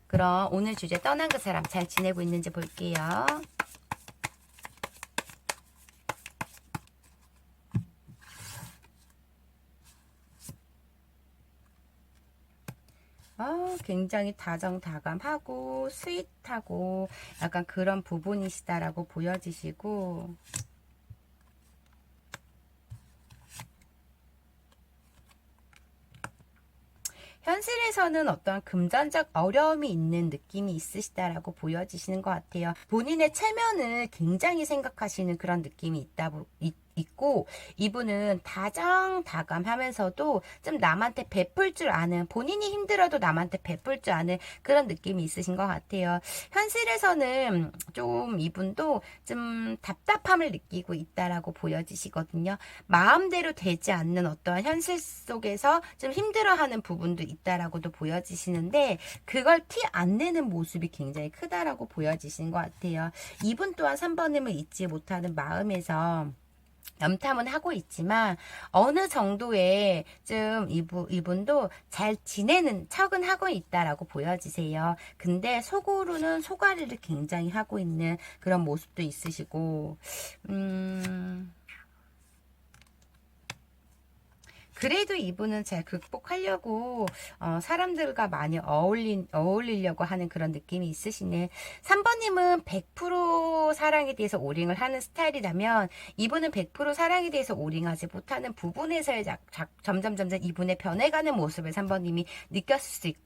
그럼 오늘 주제 떠난 그 사람 잘 지내고 있는지 볼게요. 굉장히 다정다감하고 스윗하고 약간 그런 부분이시다라고 보여지시고, 현실에서는 어떤 금전적 어려움이 있는 느낌이 있으시다라고 보여지시는 것 같아요. 본인의 체면을 굉장히 생각하시는 그런 느낌이 있고, 이분은 다정다감하면서도 좀 남한테 베풀 줄 아는, 본인이 힘들어도 남한테 베풀 줄 아는 그런 느낌이 있으신 것 같아요. 현실에서는 좀 이분도 좀 답답함을 느끼고 있다라고 보여지시거든요. 마음대로 되지 않는 어떠한 현실 속에서 좀 힘들어하는 부분도 있다라고도 보여지시는데, 그걸 티 안 내는 모습이 굉장히 크다라고 보여지신 것 같아요. 이분 또한 3번님을 잊지 못하는 마음에서 염탐은 하고 있지만 어느 정도의 좀 이분도 잘 지내는 척은 하고 있다라고 보여지세요. 근데 속으로는 속앓이를 굉장히 하고 있는 그런 모습도 있으시고, 그래도 이분은 잘 극복하려고 사람들과 많이 어울리려고 하는 그런 느낌이 있으시네. 3번님은 100% 사랑에 대해서 오링을 하는 스타일이라면, 이분은 100% 사랑에 대해서 오링하지 못하는 부분에서 점점 이분의 변해가는 모습을 3번님이 느꼈을 수 있고,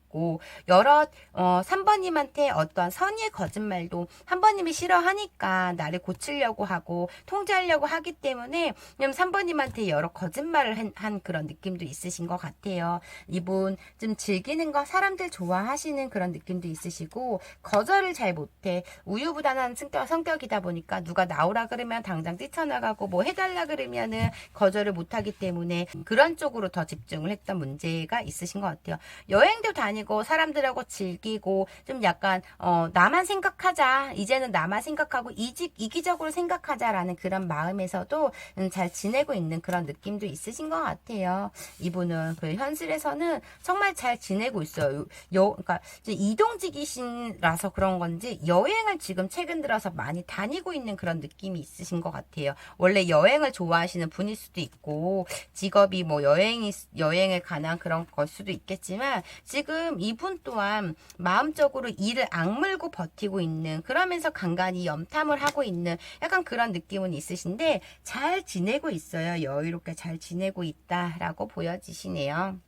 여러 3번님한테 어떠한 선의의 거짓말도 3번님이 싫어하니까 나를 고치려고 하고 통제하려고 하기 때문에 3번님한테 여러 거짓말을 한 그런 느낌도 있으신 것 같아요. 이분 좀 즐기는 거, 사람들 좋아하시는 그런 느낌도 있으시고, 거절을 잘 못해 우유부단한 성격이다 보니까 누가 나오라 그러면 당장 뛰쳐나가고, 뭐 해달라 그러면은 거절을 못하기 때문에 그런 쪽으로 더 집중을 했던 문제가 있으신 것 같아요. 여행도 다니고 사람들하고 즐기고 좀 약간 나만 생각하자, 이제는 나만 생각하고 이기적으로 생각하자라는 그런 마음에서도 잘 지내고 있는 그런 느낌도 있으신 것 같아요. 이분은 그 현실에서는 정말 잘 지내고 있어요. 그러니까 이동직이신라서 그런 건지 여행을 지금 최근 들어서 많이 다니고 있는 그런 느낌이 있으신 것 같아요. 원래 여행을 좋아하시는 분일 수도 있고, 직업이 뭐 여행에 관한 그런 걸 수도 있겠지만, 지금 이분 또한 마음적으로 이를 악물고 버티고 있는, 그러면서 간간히 염탐을 하고 있는 약간 그런 느낌은 있으신데, 잘 지내고 있어요. 여유롭게 잘 지내고 있다라고 보여지시네요.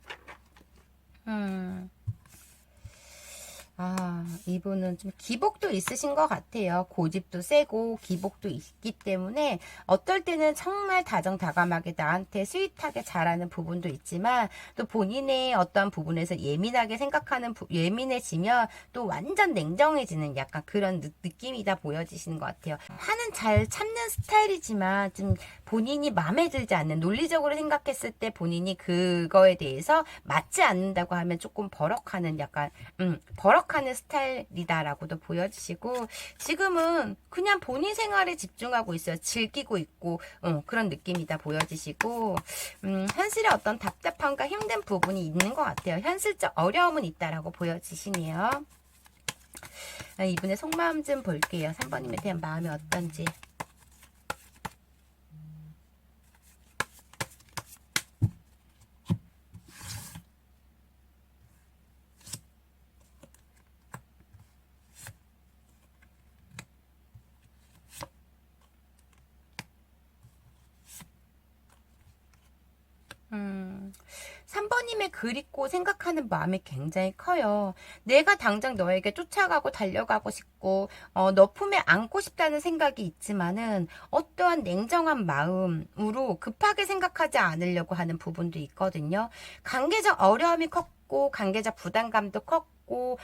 이분은 좀 기복도 있으신 것 같아요. 고집도 세고 기복도 있기 때문에 어떨 때는 정말 다정다감하게 나한테 스윗하게 잘하는 부분도 있지만, 또 본인의 어떤 부분에서 예민해지면 또 완전 냉정해지는 약간 그런 느낌이다 보여지시는 것 같아요. 화는 잘 참는 스타일이지만 좀 본인이 마음에 들지 않는, 논리적으로 생각했을 때 본인이 그거에 대해서 맞지 않는다고 하면 조금 버럭하는, 약간 버럭하는 스타일이다라고도 보여주시고, 지금은 그냥 본인 생활에 집중하고 있어요. 즐기고 있고 그런 느낌이다 보여지시고, 현실에 어떤 답답함과 힘든 부분이 있는 것 같아요. 현실적 어려움은 있다라고 보여지시네요. 이분의 속마음 좀 볼게요. 3번님에 대한 마음이 어떤지. 음, 3번님의 그립고 생각하는 마음이 굉장히 커요. 내가 당장 너에게 쫓아가고 달려가고 싶고, 너 품에 안고 싶다는 생각이 있지만은, 어떠한 냉정한 마음으로 급하게 생각하지 않으려고 하는 부분도 있거든요. 관계적 어려움이 컸고, 관계적 부담감도 컸고, 있고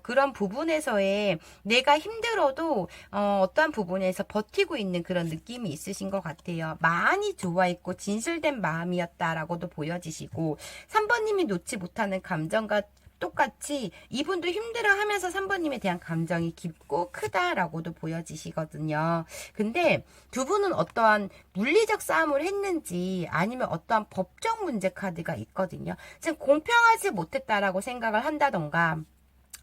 그런 부분에서의 내가 힘들어도 어떠한 부분에서 버티고 있는 그런 느낌이 있으신 것 같아요. 많이 좋아했고 진실된 마음이었다라고도 보여지시고 3번님이 놓지 못하는 감정과 똑같이 이분도 힘들어하면서 3번님에 대한 감정이 깊고 크다라고도 보여지시거든요. 근데 두 분은 어떠한 물리적 싸움을 했는지 아니면 어떠한 법적 문제 카드가 있거든요. 지금 공평하지 못했다라고 생각을 한다던가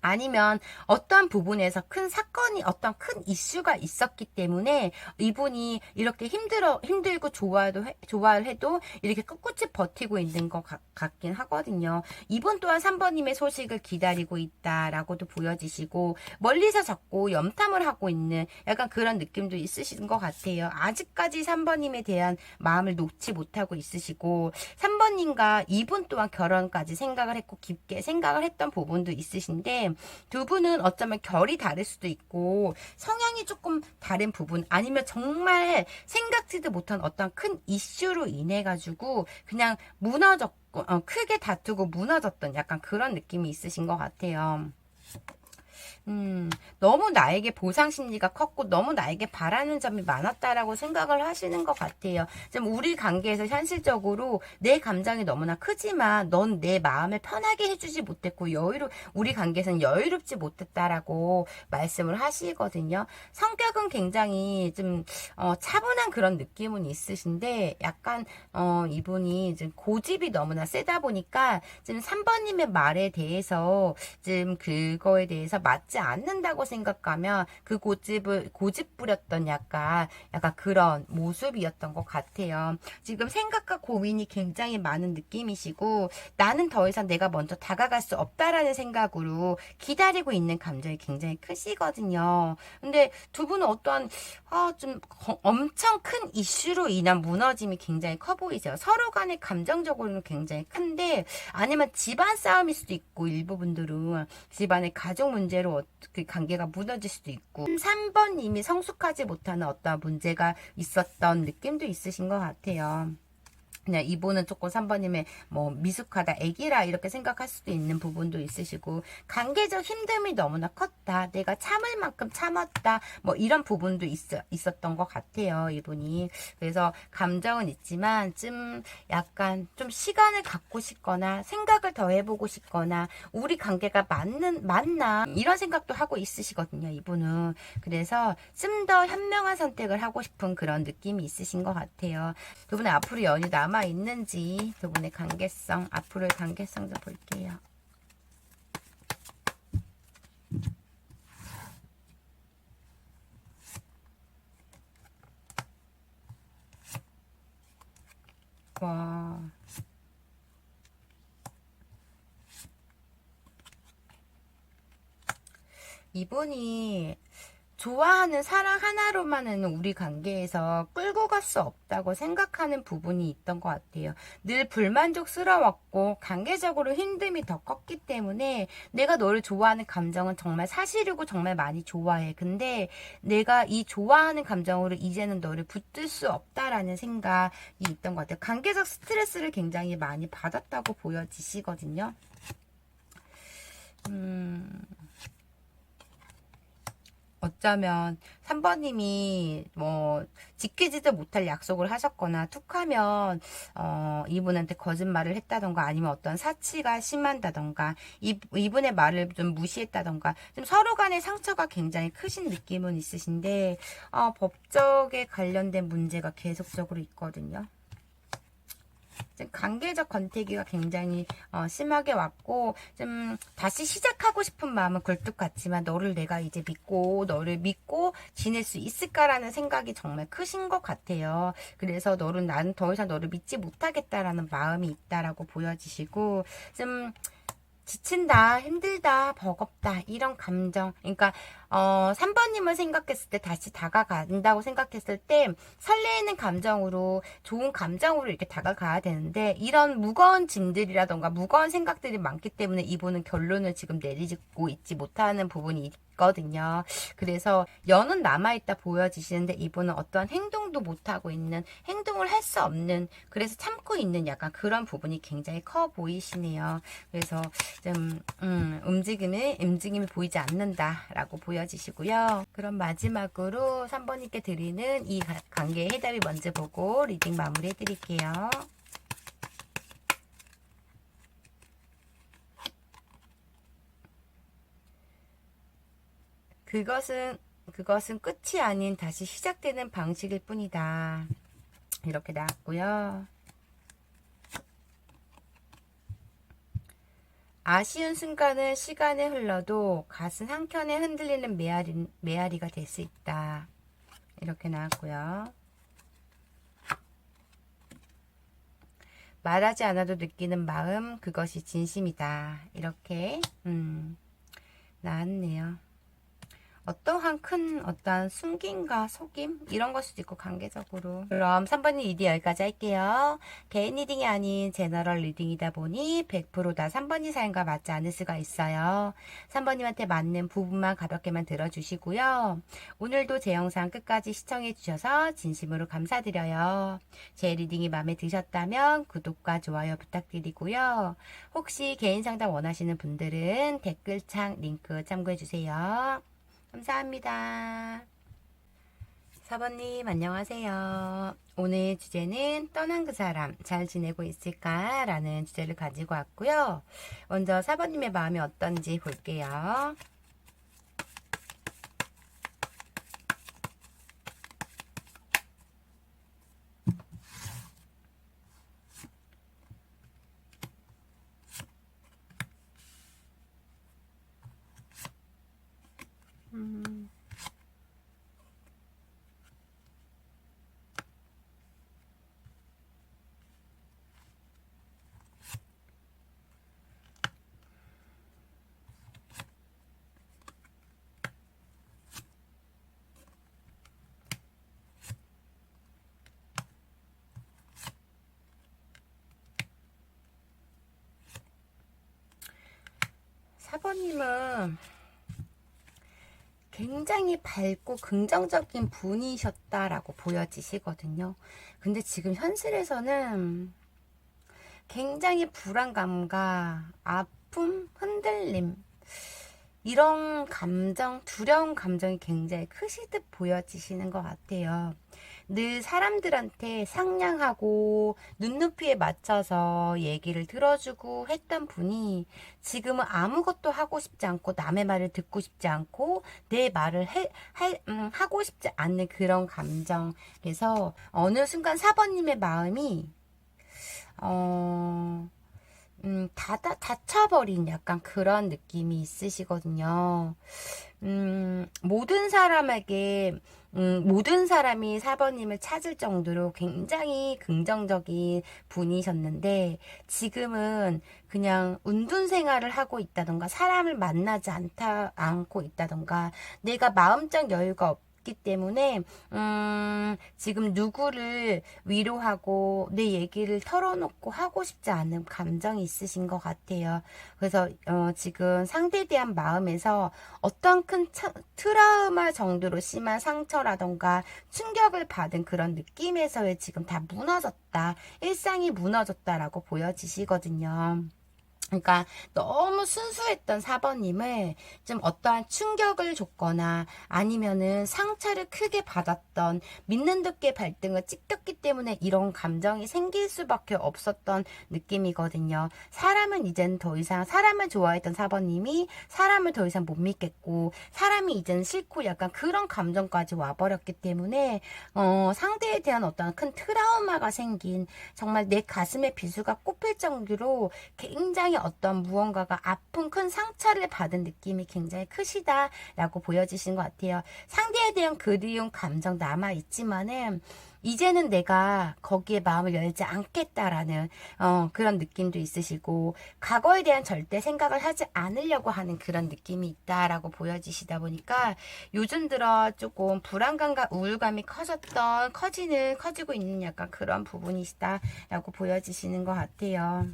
아니면 어떠한 부분에서 큰 사건이 어떤 큰 이슈가 있었기 때문에 이분이 이렇게 힘들고 좋아를 해도 이렇게 꿋꿋이 버티고 있는 것 같긴 하거든요. 이분 또한 3번님의 소식을 기다리고 있다라고도 보여지시고 멀리서 자꾸 염탐을 하고 있는 약간 그런 느낌도 있으신 것 같아요. 아직까지 3번님에 대한 마음을 놓지 못하고 있으시고 3번님과 이분 또한 결혼까지 생각을 했고 깊게 생각을 했던 부분도 있으신데 두 분은 어쩌면 결이 다를 수도 있고 성향이 조금 다른 부분 아니면 정말 생각지도 못한 어떤 큰 이슈로 인해 가지고 그냥 무너졌고 크게 다투고 무너졌던 약간 그런 느낌이 있으신 것 같아요. 너무 나에게 보상 심리가 컸고 너무 나에게 바라는 점이 많았다라고 생각을 하시는 것 같아요. 지금 우리 관계에서 현실적으로 내 감정이 너무나 크지만 넌 내 마음을 편하게 해주지 못했고 우리 관계에서는 여유롭지 못했다라고 말씀을 하시거든요. 성격은 굉장히 좀 차분한 그런 느낌은 있으신데 약간 이분이 좀 고집이 너무나 세다 보니까 지금 3번님의 말에 대해서 지금 그거에 대해서 맞지 않는다고 생각하면 그 고집 부렸던 약간 그런 모습이었던 것 같아요. 지금 생각과 고민이 굉장히 많은 느낌이시고 나는 더 이상 내가 먼저 다가갈 수 없다라는 생각으로 기다리고 있는 감정이 굉장히 크시거든요. 근데 두 분은 어떠한 좀 엄청 큰 이슈로 인한 무너짐이 굉장히 커 보이세요. 서로 간에 감정적으로는 굉장히 큰데 아니면 집안 싸움일 수도 있고 일부분들은 집안의 가족 문제로 그 관계가 무너질 수도 있고 3번님이 성숙하지 못하는 어떤 문제가 있었던 느낌도 있으신 것 같아요. 그냥 이분은 조금 3번님의 뭐 미숙하다, 애기라 이렇게 생각할 수도 있는 부분도 있으시고 관계적 힘듦이 너무나 컸다. 내가 참을 만큼 참았다. 뭐 이런 부분도 있었던 것 같아요. 이분이. 그래서 감정은 있지만 좀 약간 좀 시간을 갖고 싶거나 생각을 더 해보고 싶거나 우리 관계가 맞나 이런 생각도 하고 있으시거든요. 이분은. 그래서 좀 더 현명한 선택을 하고 싶은 그런 느낌이 있으신 것 같아요. 두 분의 앞으로 연이 남아 있는지 두 분의 관계성, 앞으로의 관계성 좀 볼게요. 와. 이분이 좋아하는 사랑 하나로만은 우리 관계에서 끌고 갈 수 없다고 생각하는 부분이 있던 것 같아요. 늘 불만족스러웠고 관계적으로 힘듦이 더 컸기 때문에 내가 너를 좋아하는 감정은 정말 사실이고 정말 많이 좋아해. 근데 내가 이 좋아하는 감정으로 이제는 너를 붙들 수 없다라는 생각이 있던 것 같아요. 관계적 스트레스를 굉장히 많이 받았다고 보여지시거든요. 어쩌면 3번님이 뭐 지키지도 못할 약속을 하셨거나 툭하면 이분한테 거짓말을 했다던가 아니면 어떤 사치가 심한다던가 이분의 말을 좀 무시했다던가 좀 서로 간의 상처가 굉장히 크신 느낌은 있으신데 법적에 관련된 문제가 계속적으로 있거든요. 관계적 권태기가 굉장히 심하게 왔고 좀 다시 시작하고 싶은 마음은 굴뚝 같지만 내가 이제 너를 믿고 지낼 수 있을까라는 생각이 정말 크신 것 같아요. 그래서 나는 더 이상 너를 믿지 못하겠다라는 마음이 있다라고 보여지시고 좀 지친다, 힘들다, 버겁다 이런 감정. 그러니까 3번님을 생각했을 때 다시 다가간다고 생각했을 때 설레이는 감정으로 좋은 감정으로 이렇게 다가가야 되는데 이런 무거운 짐들이라던가 무거운 생각들이 많기 때문에 이분은 결론을 지금 내리고 있지 못하는 부분이 있거든요. 그래서 연은 남아있다 보여지시는데 이분은 어떠한 행동도 못하고 있는 행동을 할 수 없는 그래서 참고 있는 약간 그런 부분이 굉장히 커 보이시네요. 그래서 좀 움직임이 보이지 않는다라고 보여지시고요. 그럼 마지막으로 3번님께 드리는 이 관계의 해답이 뭔지 보고 리딩 마무리해 드릴게요. 그것은 끝이 아닌 다시 시작되는 방식일 뿐이다. 이렇게 나왔고요. 아쉬운 순간은 시간에 흘러도 가슴 한켠에 흔들리는 메아리가 될 수 있다. 이렇게 나왔고요. 말하지 않아도 느끼는 마음, 그것이 진심이다. 이렇게 나왔네요. 어떠한 어떠한 숨김과 속임 이런 걸 수도 있고 관계적으로. 그럼 3번님 리딩 여기까지 할게요. 개인 리딩이 아닌 제너럴 리딩이다 보니 100% 다 3번님 사연과 맞지 않을 수가 있어요. 3번님한테 맞는 부분만 가볍게만 들어주시고요. 오늘도 제 영상 끝까지 시청해 주셔서 진심으로 감사드려요. 제 리딩이 마음에 드셨다면 구독과 좋아요 부탁드리고요. 혹시 개인 상담 원하시는 분들은 댓글창 링크 참고해 주세요. 감사합니다. 4번님 안녕하세요. 오늘 주제는 떠난 그 사람 잘 지내고 있을까? 라는 주제를 가지고 왔고요. 먼저 4번님의 마음이 어떤지 볼게요. 사번님은 굉장히 밝고 긍정적인 분이셨다라고 보여지시거든요. 근데 지금 현실에서는 굉장히 불안감과 아픔, 흔들림 이런 감정, 두려운 감정이 굉장히 크시듯 보여지시는 것 같아요. 늘 사람들한테 상냥하고 눈높이에 맞춰서 얘기를 들어주고 했던 분이 지금은 아무것도 하고 싶지 않고 남의 말을 듣고 싶지 않고 내 말을 하고 싶지 않는 그런 감정. 그래서 어느 순간 4번님의 마음이 닫혀버린 약간 그런 느낌이 있으시거든요. 모든 사람에게, 모든 사람이 4번님을 찾을 정도로 굉장히 긍정적인 분이셨는데, 지금은 그냥 운둔 생활을 하고 있다던가, 사람을 만나지 않고 있다던가, 내가 마음적 여유가 없기 때문에 지금 누구를 위로하고 내 얘기를 털어놓고 하고 싶지 않은 감정이 있으신 것 같아요. 그래서 지금 상대에 대한 마음에서 어떤 큰 트라우마 정도로 심한 상처라던가 충격을 받은 그런 느낌에서의 지금 다 무너졌다. 일상이 무너졌다라고 보여지시거든요. 그러니까 너무 순수했던 4번님을 좀 어떠한 충격을 줬거나 아니면은 상처를 크게 받았던 믿는 듯의 발등을 찍혔기 때문에 이런 감정이 생길 수밖에 없었던 느낌이거든요. 사람은 이제는 더 이상 사람을 좋아했던 4번님이 사람을 더 이상 못 믿겠고 사람이 이제는 싫고 약간 그런 감정까지 와버렸기 때문에 상대에 대한 어떤 큰 트라우마가 생긴 정말 내 가슴에 비수가 꼽힐 정도로 굉장히 어떤 무언가가 아픈 큰 상처를 받은 느낌이 굉장히 크시다라고 보여지신 것 같아요. 상대에 대한 그리움 감정 남아있지만은 이제는 내가 거기에 마음을 열지 않겠다라는 그런 느낌도 있으시고, 과거에 대한 절대 생각을 하지 않으려고 하는 그런 느낌이 있다라고 보여지시다 보니까 요즘 들어 조금 불안감과 우울감이 커지고 있는 약간 그런 부분이시다라고 보여지시는 것 같아요.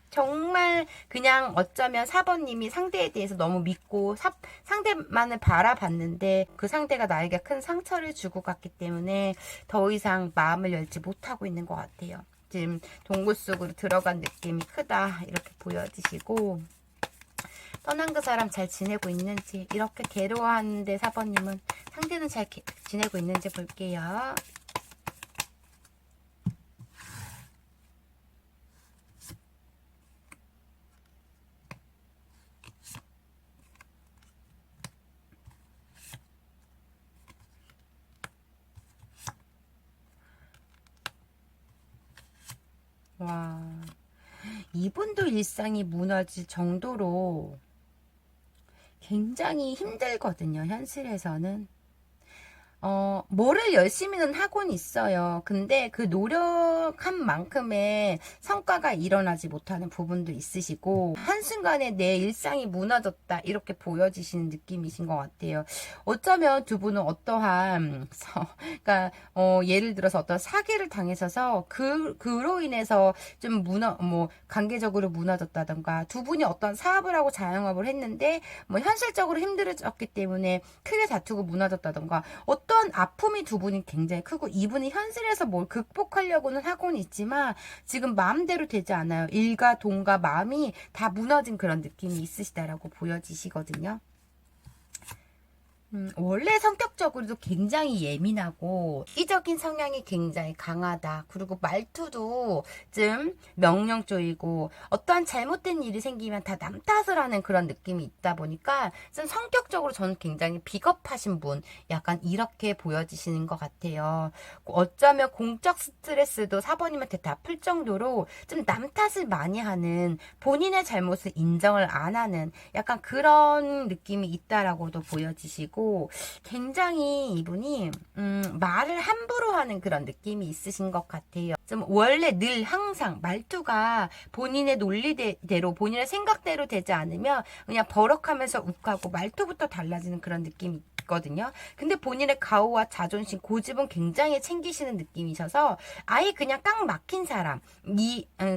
정말 그냥 어쩌면 4번님이 상대에 대해서 너무 믿고 상대만을 바라봤는데 그 상대가 나에게 큰 상처를 주고 갔기 때문에 더 이상 마음을 열지 못하고 있는 것 같아요. 지금 동굴 속으로 들어간 느낌이 크다 이렇게 보여지시고, 떠난 그 사람 잘 지내고 있는지, 이렇게 괴로워하는데 4번님은 상대는 잘 지내고 있는지 볼게요. 와, 이분도 일상이 무너질 정도로 굉장히 힘들거든요, 현실에서는. 뭐를 열심히는 하고는 있어요. 근데 그 노력한 만큼의 성과가 일어나지 못하는 부분도 있으시고, 한순간에 내 일상이 무너졌다, 이렇게 보여지시는 느낌이신 것 같아요. 어쩌면 두 분은 어떠한, 그러니까, 예를 들어서 어떤 사기를 당하셔서, 그로 인해서 좀 관계적으로 무너졌다던가, 두 분이 어떤 사업을 하고 자영업을 했는데, 뭐, 현실적으로 힘들어졌기 때문에 크게 다투고 무너졌다던가, 어떤 아픔이 두 분이 굉장히 크고, 이분이 현실에서 뭘 극복하려고는 하고는 있지만 지금 마음대로 되지 않아요. 일과 돈과 마음이 다 무너진 그런 느낌이 있으시다라고 보여지시거든요. 원래 성격적으로도 굉장히 예민하고 이기적인 성향이 굉장히 강하다. 그리고 말투도 좀 명령조이고, 어떠한 잘못된 일이 생기면 다 남 탓을 하는 그런 느낌이 있다 보니까 좀 성격적으로 저는 굉장히 비겁하신 분, 약간 이렇게 보여지시는 것 같아요. 어쩌면 공적 스트레스도 4번님한테 다 풀 정도로 좀 남 탓을 많이 하는, 본인의 잘못을 인정을 안 하는 약간 그런 느낌이 있다라고도 보여지시고, 굉장히 이분이 말을 함부로 하는 그런 느낌이 있으신 것 같아요. 좀 원래 늘 항상 말투가 본인의 논리대로, 본인의 생각대로 되지 않으면 그냥 버럭하면서 욱하고 말투부터 달라지는 그런 느낌이 있거든요. 근데 본인의 가오와 자존심, 고집은 굉장히 챙기시는 느낌이셔서 아예 그냥 깡 막힌 사람,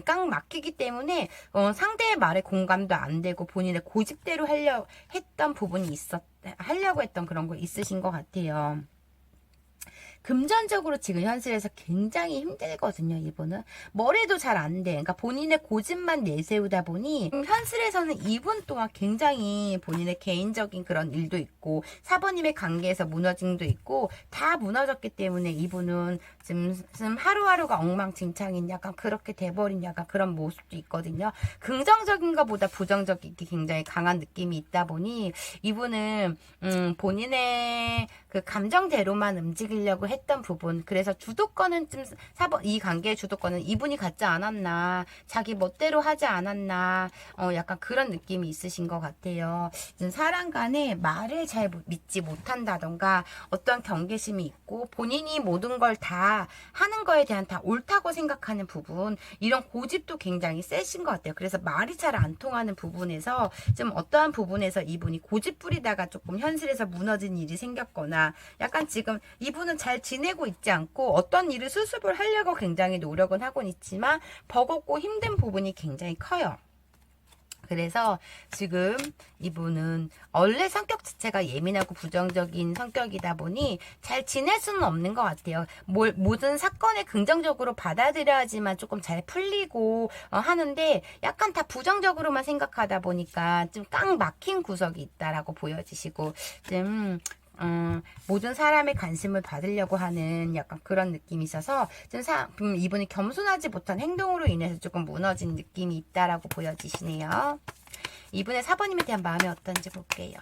깡 막히기 때문에 상대의 말에 공감도 안 되고 본인의 고집대로 했던 부분이 하려고 했던 그런 거 있으신 것 같아요. 금전적으로 지금 현실에서 굉장히 힘들거든요, 이분은. 뭐래도 잘 안 돼. 그러니까 본인의 고집만 내세우다 보니 현실에서는 이분 또한 굉장히 본인의 개인적인 그런 일도 있고, 사모님의 관계에서 무너짐도 있고, 다 무너졌기 때문에 이분은 지금 하루하루가 엉망진창인 약간 그렇게 돼버린 약간 그런 모습도 있거든요. 긍정적인 것보다 부정적인 게 굉장히 강한 느낌이 있다 보니 이분은 본인의 그 감정대로만 움직이려고 했던 부분, 그래서 주도권은 좀 이 관계의 주도권은 이분이 갖지 않았나, 자기 멋대로 하지 않았나, 약간 그런 느낌이 있으신 것 같아요. 사람 간에 말을 잘 믿지 못한다던가, 어떤 경계심이 있고 본인이 모든 걸 다 하는 거에 대한 다 옳다고 생각하는 부분, 이런 고집도 굉장히 세신 것 같아요. 그래서 말이 잘 안 통하는 부분에서 좀 어떠한 부분에서 이분이 고집 부리다가 조금 현실에서 무너진 일이 생겼거나, 약간 지금 이분은 잘 지내고 있지 않고 어떤 일을 수습을 하려고 굉장히 노력은 하고 있지만 버겁고 힘든 부분이 굉장히 커요. 그래서 지금 이분은 원래 성격 자체가 예민하고 부정적인 성격이다 보니 잘 지낼 수는 없는 것 같아요. 모든 사건에 긍정적으로 받아들여야지만 조금 잘 풀리고 하는데, 약간 다 부정적으로만 생각하다 보니까 좀 깡 막힌 구석이 있다라고 보여지시고, 좀 모든 사람의 관심을 받으려고 하는 약간 그런 느낌이 있어서 이분이 겸손하지 못한 행동으로 인해서 조금 무너진 느낌이 있다라고 보여지시네요. 이분의 4번님에 대한 마음이 어떤지 볼게요.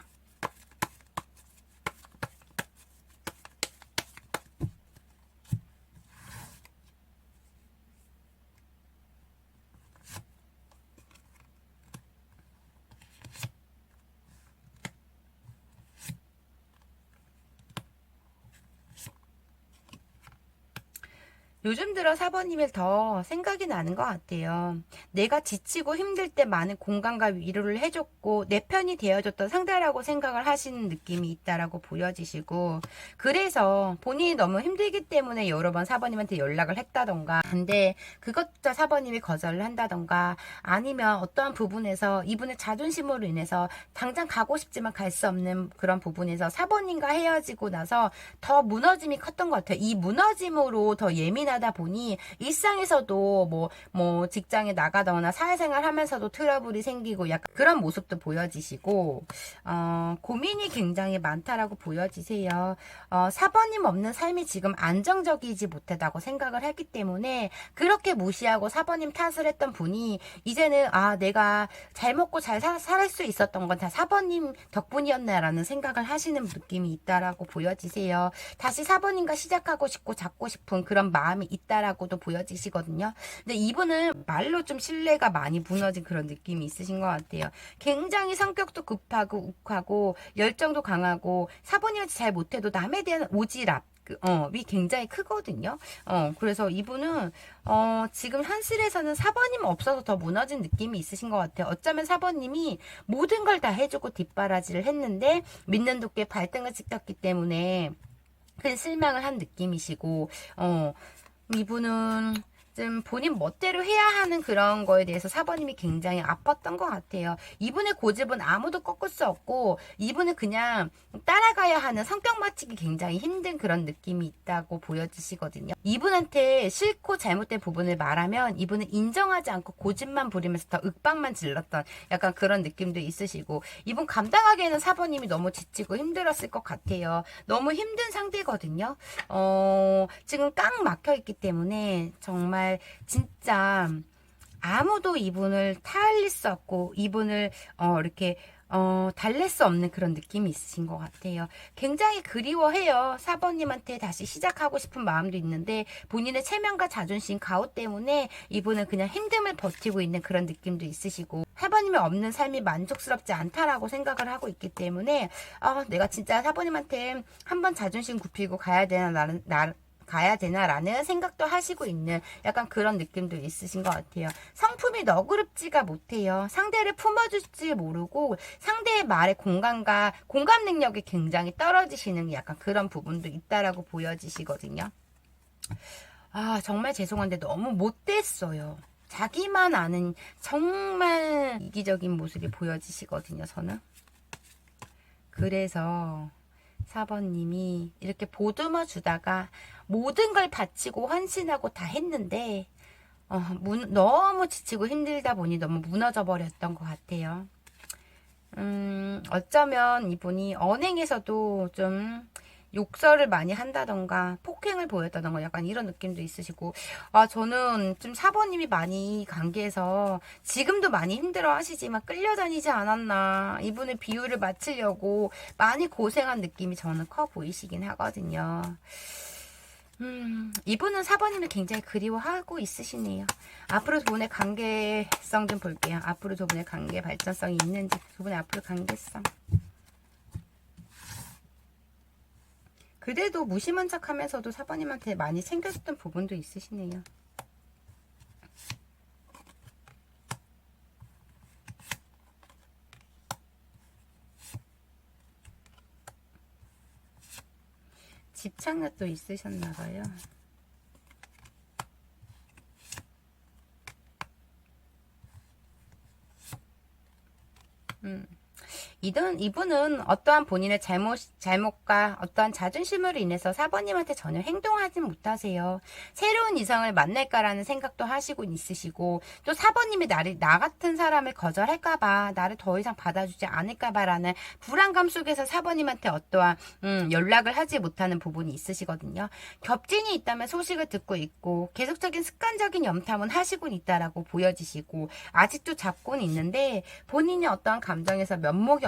요즘 들어 사번님이 더 생각이 나는 것 같아요. 내가 지치고 힘들 때 많은 공감과 위로를 해줬고 내 편이 되어줬던 상대라고 생각을 하시는 느낌이 있다라고 보여지시고, 그래서 본인이 너무 힘들기 때문에 여러 번 사번님한테 연락을 했다던가, 근데 그것도 사번님이 거절을 한다던가, 아니면 어떠한 부분에서 이분의 자존심으로 인해서 당장 가고 싶지만 갈 수 없는 그런 부분에서 사번님과 헤어지고 나서 더 무너짐이 컸던 것 같아요. 이 무너짐으로 더 예민하다 보니 일상에서도 뭐 직장에 나가거나 사회생활 하면서도 트러블이 생기고 약간 그런 모습도 보여지시고, 고민이 굉장히 많다라고 보여지세요. 4번님 없는 삶이 지금 안정적이지 못하다고 생각을 했기 때문에 그렇게 무시하고 4번님 탓을 했던 분이 이제는 내가 잘 먹고 잘 살 수 있었던 건 다 4번님 덕분이었나라는 생각을 하시는 느낌이 있다라고 보여지세요. 다시 4번님과 시작하고 싶고 잡고 싶은 그런 마음이 있다라고도 보여지시거든요. 근데 이분은 말로 좀 신뢰가 많이 무너진 그런 느낌이 있으신 것 같아요. 굉장히 성격도 급하고 욱하고 열정도 강하고 4번님한테 잘 못해도 남에 대한 오지랖 이 굉장히 크거든요. 그래서 이분은 지금 현실에서는 4번님 없어서 더 무너진 느낌이 있으신 것 같아요. 어쩌면 4번님이 모든 걸 다 해주고 뒷바라지를 했는데 믿는 도끼에 발등을 찍혔기 때문에 큰 실망을 한 느낌이시고, 이분은 좀 본인 멋대로 해야 하는 그런 거에 대해서 4번님이 굉장히 아팠던 것 같아요. 이분의 고집은 아무도 꺾을 수 없고, 이분은 그냥 따라가야 하는 성격 맞추기 굉장히 힘든 그런 느낌이 있다고 보여지시거든요. 이분한테 싫고 잘못된 부분을 말하면 이분은 인정하지 않고 고집만 부리면서 더 윽박만 질렀던 약간 그런 느낌도 있으시고, 이분 감당하기에는 4번님이 너무 지치고 힘들었을 것 같아요. 너무 힘든 상태거든요. 지금 깡 막혀있기 때문에 정말 진짜 아무도 이분을 타일릴 수 없고 이분을 이렇게 달랠 수 없는 그런 느낌이 있으신 것 같아요. 굉장히 그리워해요. 4번님한테 다시 시작하고 싶은 마음도 있는데 본인의 체면과 자존심 가오 때문에 이분은 그냥 힘듦을 버티고 있는 그런 느낌도 있으시고, 4번님이 없는 삶이 만족스럽지 않다라고 생각을 하고 있기 때문에 내가 진짜 4번님한테 한번 자존심 굽히고 가야 되나라는 생각도 하시고 있는 약간 그런 느낌도 있으신 것 같아요. 성품이 너그럽지가 못해요. 상대를 품어줄지 모르고 상대의 말에 공감 능력이 굉장히 떨어지시는 약간 그런 부분도 있다라고 보여지시거든요. 정말 죄송한데 너무 못됐어요. 자기만 아는 정말 이기적인 모습이 보여지시거든요, 저는. 그래서 4번님이 이렇게 보듬어 주다가 모든 걸 바치고 헌신하고 다 했는데 너무 지치고 힘들다 보니 너무 무너져 버렸던 것 같아요. 어쩌면 이분이 언행에서도 좀 욕설을 많이 한다던가 폭행을 보였다던가 약간 이런 느낌도 있으시고, 저는 좀 4번님이 많이 관계에서 지금도 많이 힘들어 하시지만 끌려다니지 않았나, 이분의 비율을 맞추려고 많이 고생한 느낌이 저는 커 보이시긴 하거든요. 이분은 4번님을 굉장히 그리워하고 있으시네요. 앞으로 두 분의 관계성 좀 볼게요. 앞으로 두 분의 관계 발전성이 있는지, 두 분의 앞으로 관계성. 그래도 무심한 척 하면서도 4번님한테 많이 챙겨줬던 부분도 있으시네요. 집착력도 있으셨나봐요. 이분은 어떠한 본인의 잘못과 어떠한 자존심으로 인해서 4번님한테 전혀 행동하지 못하세요. 새로운 이성을 만날까라는 생각도 하시고 있으시고, 또 4번님이 나 같은 사람을 거절할까봐, 나를 더 이상 받아주지 않을까봐라는 불안감 속에서 4번님한테 어떠한 연락을 하지 못하는 부분이 있으시거든요. 겹진이 있다면 소식을 듣고 있고, 계속적인 습관적인 염탐은 하시곤 있다라고 보여지시고, 아직도 잡고는 있는데 본인이 어떠한 감정에서 면목이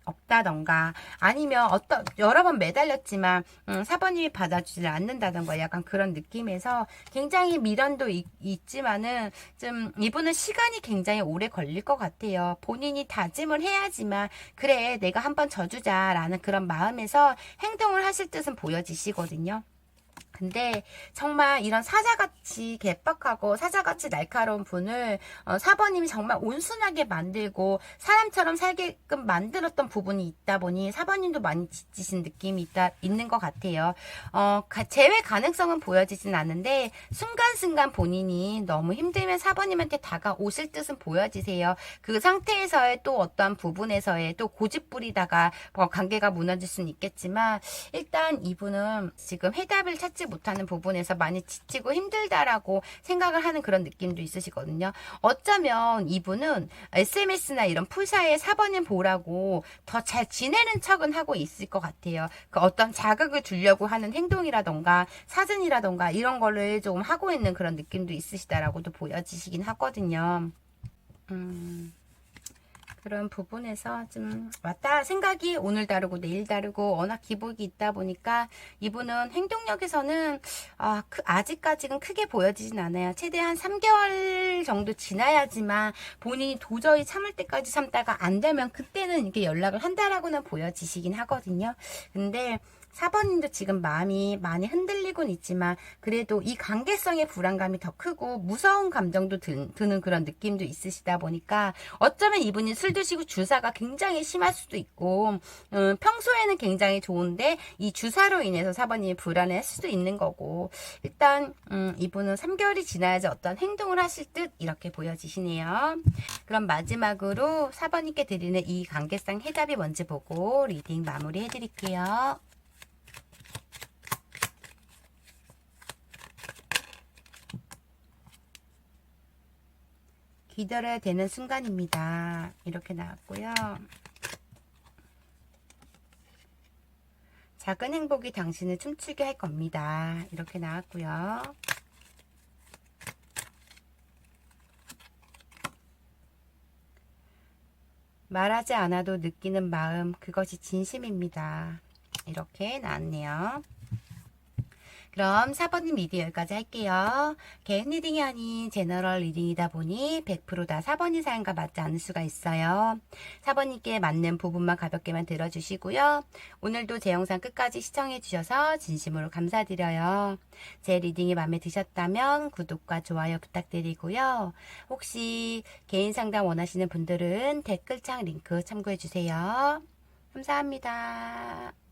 없다던가, 아니면 여러 번 매달렸지만 4번님이 받아주지 않는다던가 약간 그런 느낌에서 굉장히 미련도 있지만은 좀 이분은 시간이 굉장히 오래 걸릴 것 같아요. 본인이 다짐을 해야지만 그래 내가 한번 져주자라는 그런 마음에서 행동을 하실 뜻은 보여지시거든요. 근데 정말 이런 사자같이 개빡하고 사자같이 날카로운 분을 4번님이 정말 온순하게 만들고 사람처럼 살게끔 만들었던 부분이 있다 보니 4번님도 많이 지치신 느낌이 있는 것 같아요. 재회 가능성은 보여지진 않는데 순간순간 본인이 너무 힘들면 4번님한테 다가오실 듯은 보여지세요. 그 상태에서의 또 어떠한 부분에서의 또 고집부리다가 관계가 무너질 수는 있겠지만 일단 이분은 지금 해답을 찾지 못하는 부분에서 많이 지치고 힘들다라고 생각을 하는 그런 느낌도 있으시거든요. 어쩌면 이분은 SMS나 이런 풀사에 4번님 보라고 더 잘 지내는 척은 하고 있을 것 같아요. 그 어떤 자극을 주려고 하는 행동이라던가 사진이라던가 이런 거를 좀 하고 있는 그런 느낌도 있으시다라고도 보여지시긴 하거든요. 그런 부분에서 좀 왔다 생각이 오늘 다르고 내일 다르고 워낙 기복이 있다 보니까 이분은 행동력에서는 아직까지는 크게 보여지진 않아요. 최대한 3개월 정도 지나야지만 본인이 도저히 참을 때까지 참다가 안 되면 그때는 이렇게 연락을 한다라고는 보여지시긴 하거든요. 근데 4번님도 지금 마음이 많이 흔들리곤 있지만 그래도 이 관계성의 불안감이 더 크고 무서운 감정도 드는 그런 느낌도 있으시다 보니까 어쩌면 이분이 술 드시고 주사가 굉장히 심할 수도 있고 평소에는 굉장히 좋은데 이 주사로 인해서 4번님이 불안해할 수도 있는 거고 일단 이분은 3개월이 지나야지 어떤 행동을 하실 듯 이렇게 보여지시네요. 그럼 마지막으로 4번님께 드리는 이 관계성 해답이 뭔지 보고 리딩 마무리 해드릴게요. 기다려야 되는 순간입니다. 이렇게 나왔고요. 작은 행복이 당신을 춤추게 할 겁니다. 이렇게 나왔고요. 말하지 않아도 느끼는 마음, 그것이 진심입니다. 이렇게 나왔네요. 그럼 4번님 리딩 여기까지 할게요. 개인 리딩이 아닌 제너럴 리딩이다 보니 100% 다 4번이 사연과 맞지 않을 수가 있어요. 4번님께 맞는 부분만 가볍게만 들어주시고요. 오늘도 제 영상 끝까지 시청해주셔서 진심으로 감사드려요. 제 리딩이 마음에 드셨다면 구독과 좋아요 부탁드리고요. 혹시 개인 상담 원하시는 분들은 댓글창 링크 참고해주세요. 감사합니다.